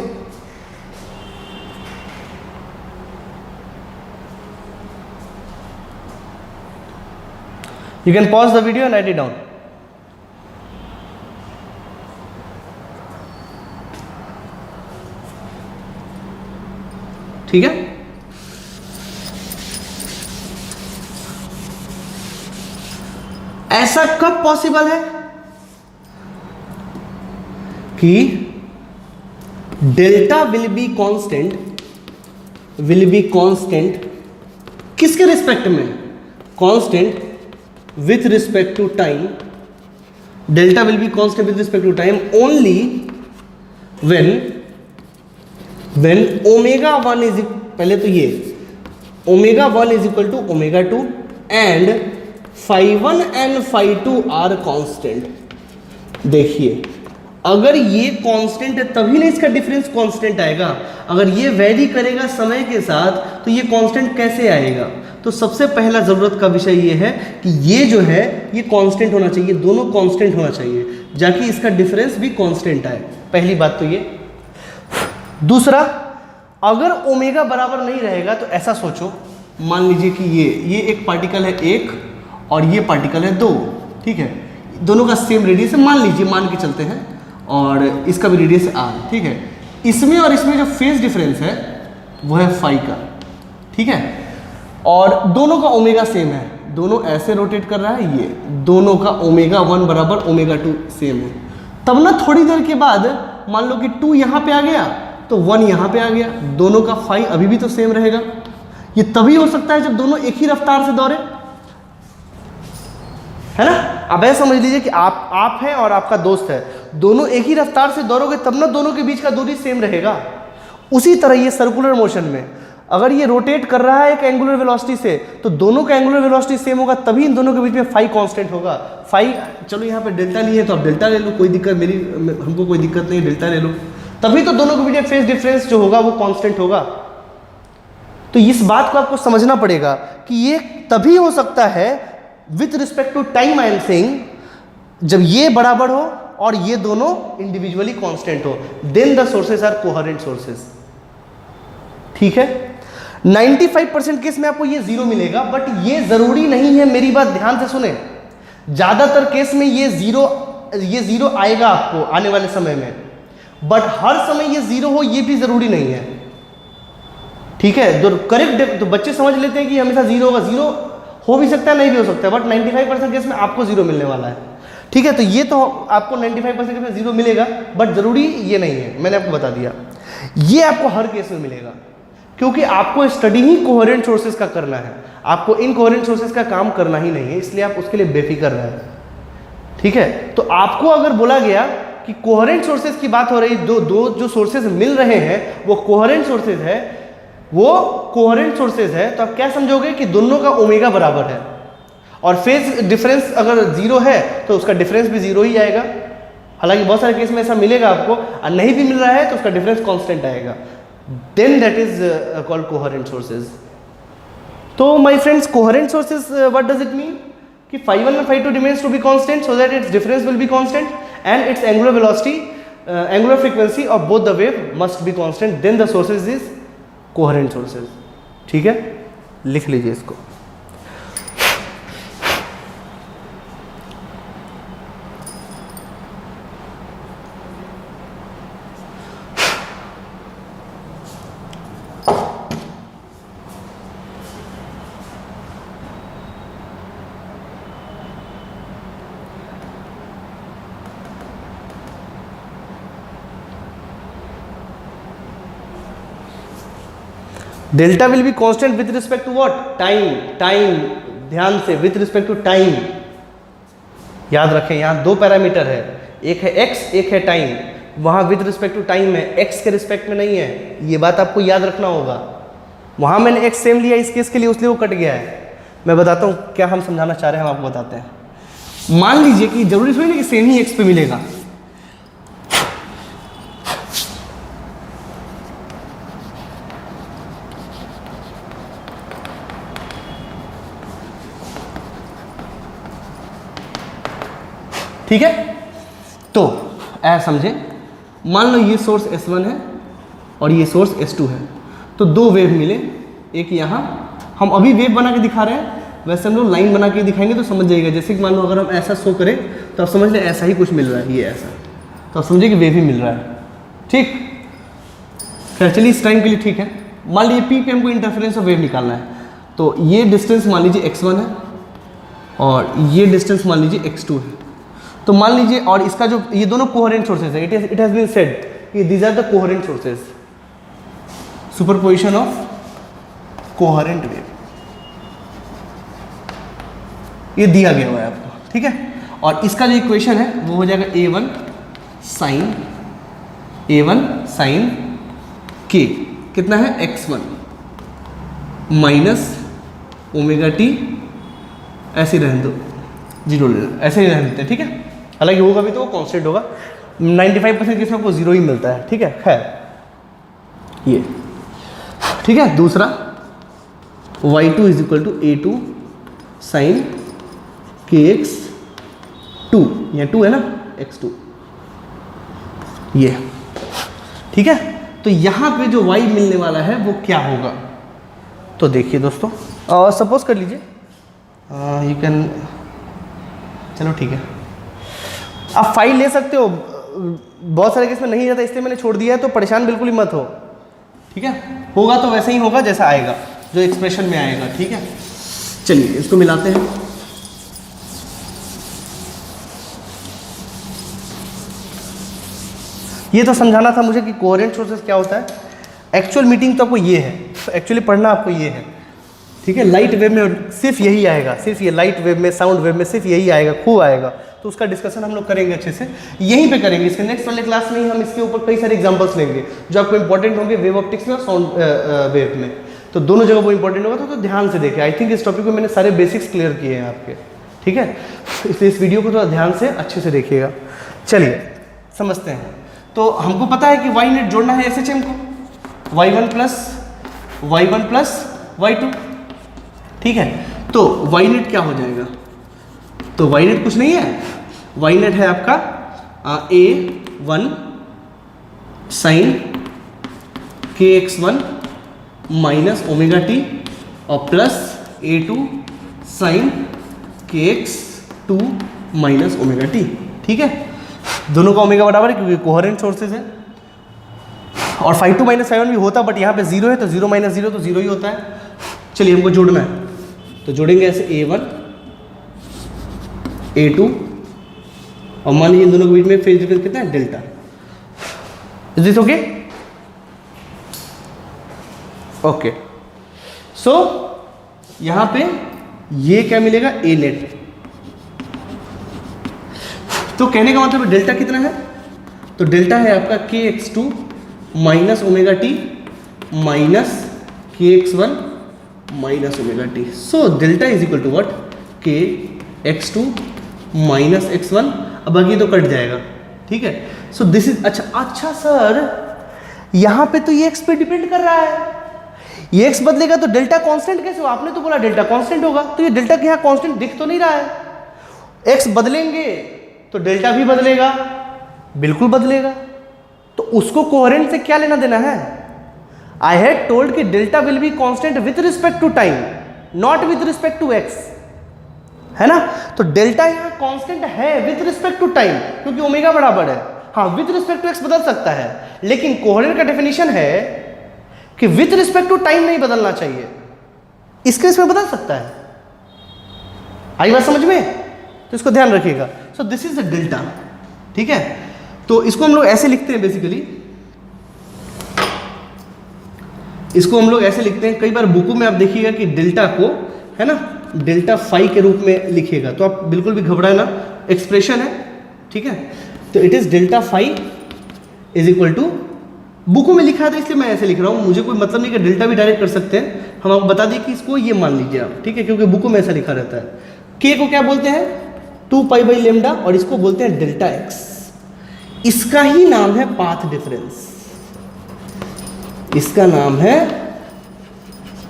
you can pause the video and write it down. ठीक है, ऐसा कब पॉसिबल है कि डेल्टा विल बी कांस्टेंट, किसके रिस्पेक्ट में? Constant with respect to time, delta will be constant with respect to time only when omega 1 is, पहले तो ये omega 1 is equal to omega 2 and phi 1 and phi 2 are constant। देखिए, अगर ये constant है तभी ना इसका डिफरेंस कांस्टेंट आएगा, अगर ये वैरी करेगा समय के साथ तो ये कांस्टेंट कैसे आएगा? तो सबसे पहला ज़रूरत का विषय ये है कि ये जो है ये कांस्टेंट होना चाहिए, दोनों कांस्टेंट होना चाहिए, जाकि इसका डिफरेंस भी कांस्टेंट आए। पहली बात तो ये। दूसरा, अगर ओमेगा बराबर नहीं रहेगा तो ऐसा सोचो, मान लीजिए कि ये एक पार्टिकल है 1 और ये पार्टिकल है 2, ठीक है, दोनों का सेम रेडियस है, मान के चलते हैं, और इसका भी रेडियस है r, ठीक है। इसमें और इसमें जो फेज डिफरेंस है वो है फाई का, ठीक है, और दोनों का ओमेगा सेम है, दोनों ऐसे रोटेट कर रहा है, ये दोनों का ओमेगा 1 बराबर ओमेगा 2 सेम है। तब ना थोड़ी देर के बाद मान लो कि 2 यहाँ पे आ गया, तो 1 यहाँ पे आ गया, दोनों का फाई अभी भी तो सेम रहेगा। ये तभी हो सकता है जब दोनों एक ही रफ्तार से दौड़े, है ना। अब ऐसा समझ लीजिए कि आप हैं और आपका दोस्त है, दोनों एक ही रफ्तार से दौड़ोगे तब ना दोनों के बीच का दूरी सेम रहेगा। उसी तरह ये सर्कुलर मोशन में अगर ये रोटेट कर रहा है एक एंगुलर वेलोसिटी से, तो दोनों का एंगुलर वेलोसिटी सेम होगा, तभी इन दोनों के बीच में फाई कांस्टेंट होगा। फाई, चलो यहाँ पे डेल्टा नहीं है तो आप डेल्टा ले लो, कोई दिक्कत हमको कोई दिक्कत नहीं, डेल्टा ले लो, तभी तो दोनों के बीच में फेज डिफरेंस जो होगा वो कांस्टेंट होगा। तो इस बात को आपको समझना पड़ेगा कि ये तभी हो सकता है with respect to time, I am saying, जब ये बराबर हो और ये दोनों इंडिविजुअली कांस्टेंट हो, then the sources are coherent sources. ठीक है, 95% केस में आपको ये जीरो मिलेगा, बट ये जरूरी नहीं है, मेरी बात ध्यान से सुने। ज्यादातर केस में ये जीरो आएगा आपको आने वाले समय में, बट हर समय ये जीरो हो ये भी जरूरी नहीं है। ठीक है, तो करेक्ट, तो बच्चे समझ लेते हैं कि हमेशा जीरो होगा, जीरो हो भी सकता है नहीं भी हो सकता है, बट 95% केस में आपको जीरो मिलने वाला है। ठीक है, तो ये तो आपको 95% केस में जीरो मिलेगा, बट जरूरी ये नहीं है, मैंने आपको बता दिया। ये आपको हर केस में मिलेगा, क्योंकि आपको स्टडी ही कोहेरेंट सोर्सेज का करना है, आपको इनकोहेरेंट सोर्सेज का काम करना ही नहीं है, इसलिए आप उसके लिए बेफिक्र रहें। ठीक है, तो आपको अगर बोला गया कि कोहेरेंट सोर्सेज की बात हो रही, दो जो सोर्सेज मिल रहे हैं वो कोहेरेंट सोर्सेज है, तो आप क्या समझोगे कि दोनों का ओमेगा बराबर है, और फेज डिफरेंस अगर जीरो है तो उसका डिफरेंस भी जीरो ही आएगा। हालांकि बहुत सारे केस में ऐसा मिलेगा आपको, और नहीं भी मिल रहा है तो उसका डिफरेंस कांस्टेंट आएगा, then that is called coherent sources. तो my friends, coherent sources what does it mean कि phi1 and phi2 remains to be constant, so that its difference will be constant and its angular velocity, angular frequency of both the wave must be constant, then the sources is coherent sources। ठीक है, लिख लीजिए इसको। Delta will be constant with respect to what, time, ध्यान से, with respect to time. याद रखें, यहाँ दो पैरामीटर है, एक है एक्स, एक है टाइम। वहाँ विथ रिस्पेक्ट टू टाइम है, एक्स के रिस्पेक्ट में नहीं है, ये बात आपको याद रखना होगा। वहाँ मैंने एक्स सेम लिया इस केस के लिए, उसलिए वो कट गया है। मैं बताता हूँ क्या हम समझाना चाह रहे हैं, हम आपको बताते हैं। मान लीजिए कि जरूरी थोड़ी ना कि सेम ही एक्स पे मिलेगा, ठीक है। तो ऐसा समझे, मान लो ये सोर्स S1 है और ये सोर्स S2 है, तो दो वेव मिले, एक यहाँ, हम अभी वेव बना के दिखा रहे हैं, वैसे हम लोग लाइन बना के दिखाएंगे तो समझ जाइएगा। जैसे कि मान लो अगर हम ऐसा शो करें तो आप समझ लें ऐसा ही कुछ मिल रहा है, ये ऐसा, तो आप समझिए कि वेव ही मिल रहा है। ठीक, खैर चलिए इस टाइम के लिए ठीक है। मान लीजिए P पे हमको इंटरफेरेंस ऑफ वेव निकालना है, तो ये डिस्टेंस मान लीजिए x1 है और ये डिस्टेंस मान लीजिए x2 है। तो मान लीजिए, और इसका जो ये दोनों कोहेरेंट सोर्सेज है, इट हैज बीन सेड कि these are the coherent sources, superposition of coherent wave, ये दिया गया हुआ है आपको, ठीक है। और इसका जो इक्वेशन है वो हो जाएगा A1 साइन k, कितना है x1 माइनस ओमेगा t, ऐसे रहने दो, जीरो ले, ऐसे ही रहने देते हैं, ठीक है। हालांकि होगा भी तो वो कांस्टेंट होगा, 95% केस में आपको जीरो ही मिलता है, ठीक है। खैर ये ठीक है। दूसरा y2 is equal to A2 sine kx2, यहाँ 2 है ना, x2, ये ठीक है। तो यहाँ पे जो y मिलने वाला है वो क्या होगा, तो देखिए दोस्तों, सपोज कर लीजिए यू कैन, चलो ठीक है, आप फाइल ले सकते हो, बहुत सारे केस में नहीं रहता इसलिए मैंने छोड़ दिया है, तो परेशान बिल्कुल ही मत हो, ठीक है। होगा तो वैसे ही होगा जैसा आएगा, जो एक्सप्रेशन में आएगा, ठीक है। चलिए इसको मिलाते हैं। ये तो समझाना था मुझे कि कोहेरेंट सोर्सेज क्या होता है। एक्चुअल मीटिंग तो आपको ये है, एक्चुअली पढ़ना आपको ये है, ठीक है। लाइट वेव में सिर्फ यही आएगा, सिर्फ ये लाइट वेव में, साउंड वेव में सिर्फ यही आएगा, खूब आएगा। तो उसका डिस्कशन हम लोग करेंगे अच्छे से, यहीं पे करेंगे। इसके नेक्स्ट वाले क्लास में ही हम इसके ऊपर कई सारे एग्जांपल्स लेंगे जो आपको इंपॉर्टेंट होंगे वेव ऑप्टिक्स में और साउंड वेव में। तो दोनों जगह वो इंपॉर्टेंट होगा, तो ध्यान से देखें। आई थिंक इस टॉपिक में मैंने सारे बेसिक्स क्लियर किए हैं आपके, ठीक है। इसलिए इस वीडियो को थोड़ा ध्यान से अच्छे से देखिएगा। चलिए समझते हैं। तो हमको पता है कि वाई नेट जोड़ना है SHM को, y1 प्लस y2, ठीक है। तो वाई नेट क्या हो जाएगा? तो वाई नेट कुछ नहीं है, वाई नेट है आपका A1 sine kx1 minus omega T और plus A2 sine kx2 minus omega T, ठीक है। दोनों का ओमेगा बराबर है क्योंकि कोहेरेंट सोर्सेज है। और φ2 माइनस φ1 भी होता, बट यहाँ पे 0 है तो 0 माइनस 0 तो 0 ही होता है। चलिए हमको जोड़ना है, तो जोड़ेंगे ऐसे A1 A2 और मान लीजिए इन दोनों के बीच में फेज डिफरेंस कितना है? Delta. Is this okay? Okay, so यहां पे ये क्या मिलेगा? A net. तो कहने का मतलब डेल्टा कितना है? तो डेल्टा है आपका kx2 minus omega T minus kx1 minus omega t. So delta is equal to what? kx2 minus x1। अब बाकी तो कट जाएगा, ठीक है। सो दिस इज अच्छा सर, यहां पे तो ये x पे डिपेंड कर रहा है, ये x बदलेगा तो डेल्टा कांस्टेंट कैसे हो? आपने तो बोला डेल्टा कांस्टेंट होगा, तो ये डेल्टा के यहां कांस्टेंट दिख तो नहीं रहा है। x बदलेंगे तो डेल्टा भी बदलेगा, बिल्कुल बदलेगा। तो उसको कोहेरेंट से क्या लेना देना है? आई हैड टोल्ड कि delta will be constant with respect to time, not with respect to x, है ना। तो डेल्टा यहां कांस्टेंट है विथ रिस्पेक्ट टू टाइम क्योंकि ओमेगा बराबर है। हाँ, विथ रिस्पेक्ट टू x बदल सकता है, लेकिन कोहेरेंट का डेफिनेशन है कि विथ रिस्पेक्ट टू टाइम नहीं बदलना चाहिए। इसके इसमें बदल सकता है। आई बात समझ में? तो इसको ध्यान रखिएगा। सो दिस इज द डेल्टा, ठीक है। तो इसको हम लोग ऐसे लिखते हैं, बेसिकली इसको हम लोग ऐसे लिखते हैं। कई बार बुकों में आप देखिएगा कि डेल्टा को, है ना, डेल्टा फाई के रूप में लिखिएगा, तो आप बिल्कुल भी घबराए ना, एक्सप्रेशन है, ठीक है। तो it is delta phi is equal to, बुकों में लिखा है तो इसलिए मैं ऐसे लिख रहा हूँ, मुझे कोई मतलब नहीं कि डेल्टा भी डायरेक्ट कर सकते हैं। हम आपको बता दें कि इसको ये मान लीजिए आप, ठीक है, क्योंकि बुकों में ऐसा लिखा रहता है। के को क्या बोलते हैं? 2 पाई बाई लेमडा, और इसको बोलते हैं डेल्टा एक्स। इसका ही नाम है पाथ डिफरेंस, इसका नाम है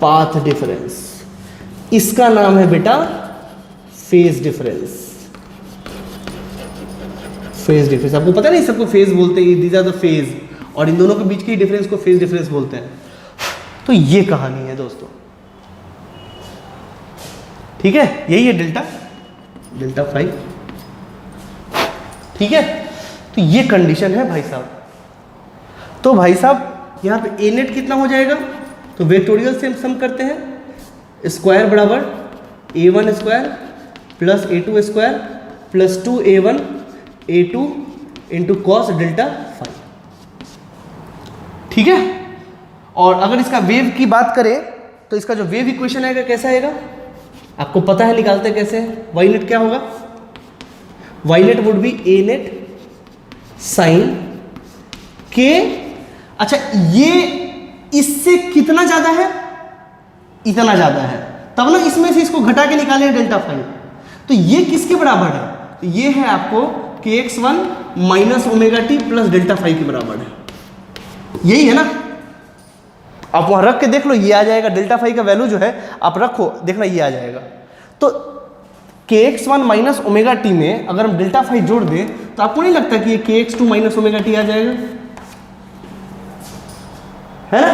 पाथ डिफरेंस, इसका नाम है बेटा फेज डिफरेंस। फेज डिफरेंस आपको पता नहीं, सबको फेज बोलते हैं, दीज आर द फेज, और इन दोनों के बीच के डिफरेंस को फेज डिफरेंस बोलते हैं। तो ये कहानी है दोस्तों, ठीक है। यही है डेल्टा फाई, ठीक है। तो ये कंडीशन है भाई साहब। तो भाई साहब यहाँ पे ए नेट कितना हो जाएगा? तो वेक्टोरियल से हम सम करते हैं, स्क्वायर बराबर A1 square plus A2 square plus 2A1 A2 into cos delta phi, ठीक है। और अगर इसका वेव की बात करें तो इसका जो वेव इक्वेशन आएगा कैसा आएगा? आपको पता है, निकालते हैं कैसे? वाई नेट क्या होगा? Y net would be a net sine k, अच्छा ये इससे कितना ज्यादा है? इतना ज्यादा है, तब ना इसमें से इसको घटा के निकाले डेल्टा फाई। तो ये किसके बराबर है? तो ये है आपको kx1 minus omega T plus delta phi के बराबर है, यही है ना। आप वहां रख के देख लो, ये आ जाएगा। डेल्टा फाई का वैल्यू जो है आप रखो, देखना ये आ जाएगा। तो kx1 माइनस ओमेगा टी में अगर हम डेल्टा फाई जोड़ दें तो आपको नहीं लगता कि ये kx2 माइनस ओमेगा टी आ जाएगा, है ना।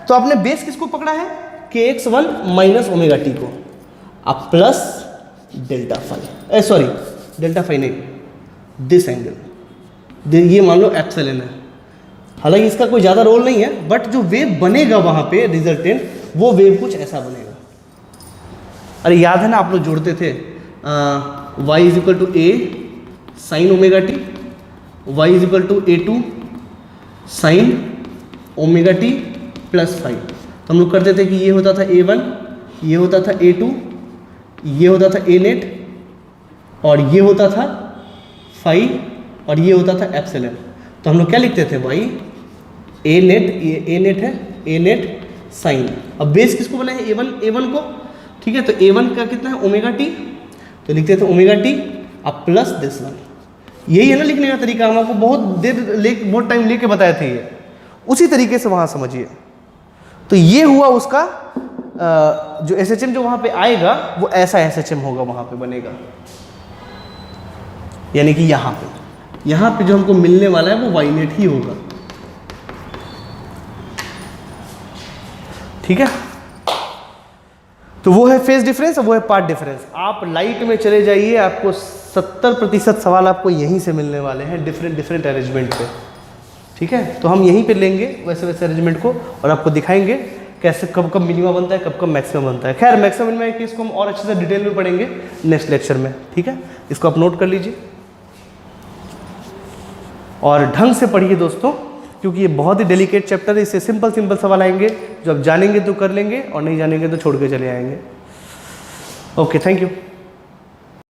तो आपने बेस किसको पकड़ा है? kx1 माइनस ओमेगा टी को, आप plus delta phi, sorry delta phi नहीं, दिस एंगल, ये मान लो एप्सिलॉन है। हालांकि इसका कोई ज़्यादा रोल नहीं है, बट जो वेव बनेगा वहाँ पे रिजल्टेंट, वो वेव कुछ ऐसा बनेगा। अरे याद है ना, आप लोग जोड़ते थे y is equal to A sine omega t, y is equal to A2 sine omega T plus phi. तो हम लोग करते थे कि ये होता था A1, ये होता था A2, ये होता था A नेट, और ये होता था फाई, और ये होता था एप्सिलॉन। तो हम लोग क्या लिखते थे भाई, A नेट, ये A नेट है, A नेट साइन। अब बेस किसको बोला है, A1 को, ठीक है। तो A1 का कितना है, ओमेगा टी, तो लिखते थे ओमेगा टी अब प्लस दिस वन। यही है ना लिखने का तरीका, हम आपको बहुत टाइम लेके बताए थे, ये उसी तरीके से वहाँ समझिए। तो ये हुआ उसका जो SHM जो वहाँ पे आएगा वो ऐसा SHM होगा, वहाँ पे बनेगा, यानी कि यहाँ पे जो हमको मिलने वाला है वो वाई नेट ही होगा, ठीक है। तो वो है फेज डिफरेंस और वो है पार्ट डिफरेंस। आप लाइट में चले जाइए, आपको 70% सवाल आपको यहीं से मिलने वाले हैं, डिफरेंट अरेंजमेंट पे, ठीक है। तो हम यहीं पे लेंगे वैसे अरेंजमेंट को और आपको दिखाएंगे कैसे कब मिनिमम बनता है, कब मैक्सिमम बनता है। खैर मैक्सिमम मिनिमम की इसको हम और अच्छे से डिटेल में पढ़ेंगे नेक्स्ट लेक्चर में, ठीक है। इसको आप नोट कर लीजिए और ढंग से पढ़िए दोस्तों, क्योंकि ये बहुत ही डेलिकेट चैप्टर है। इससे सिंपल सवाल आएंगे जो आप जानेंगे तो कर लेंगे और नहीं जानेंगे तो छोड़ के चले आएंगे। Okay, thank you.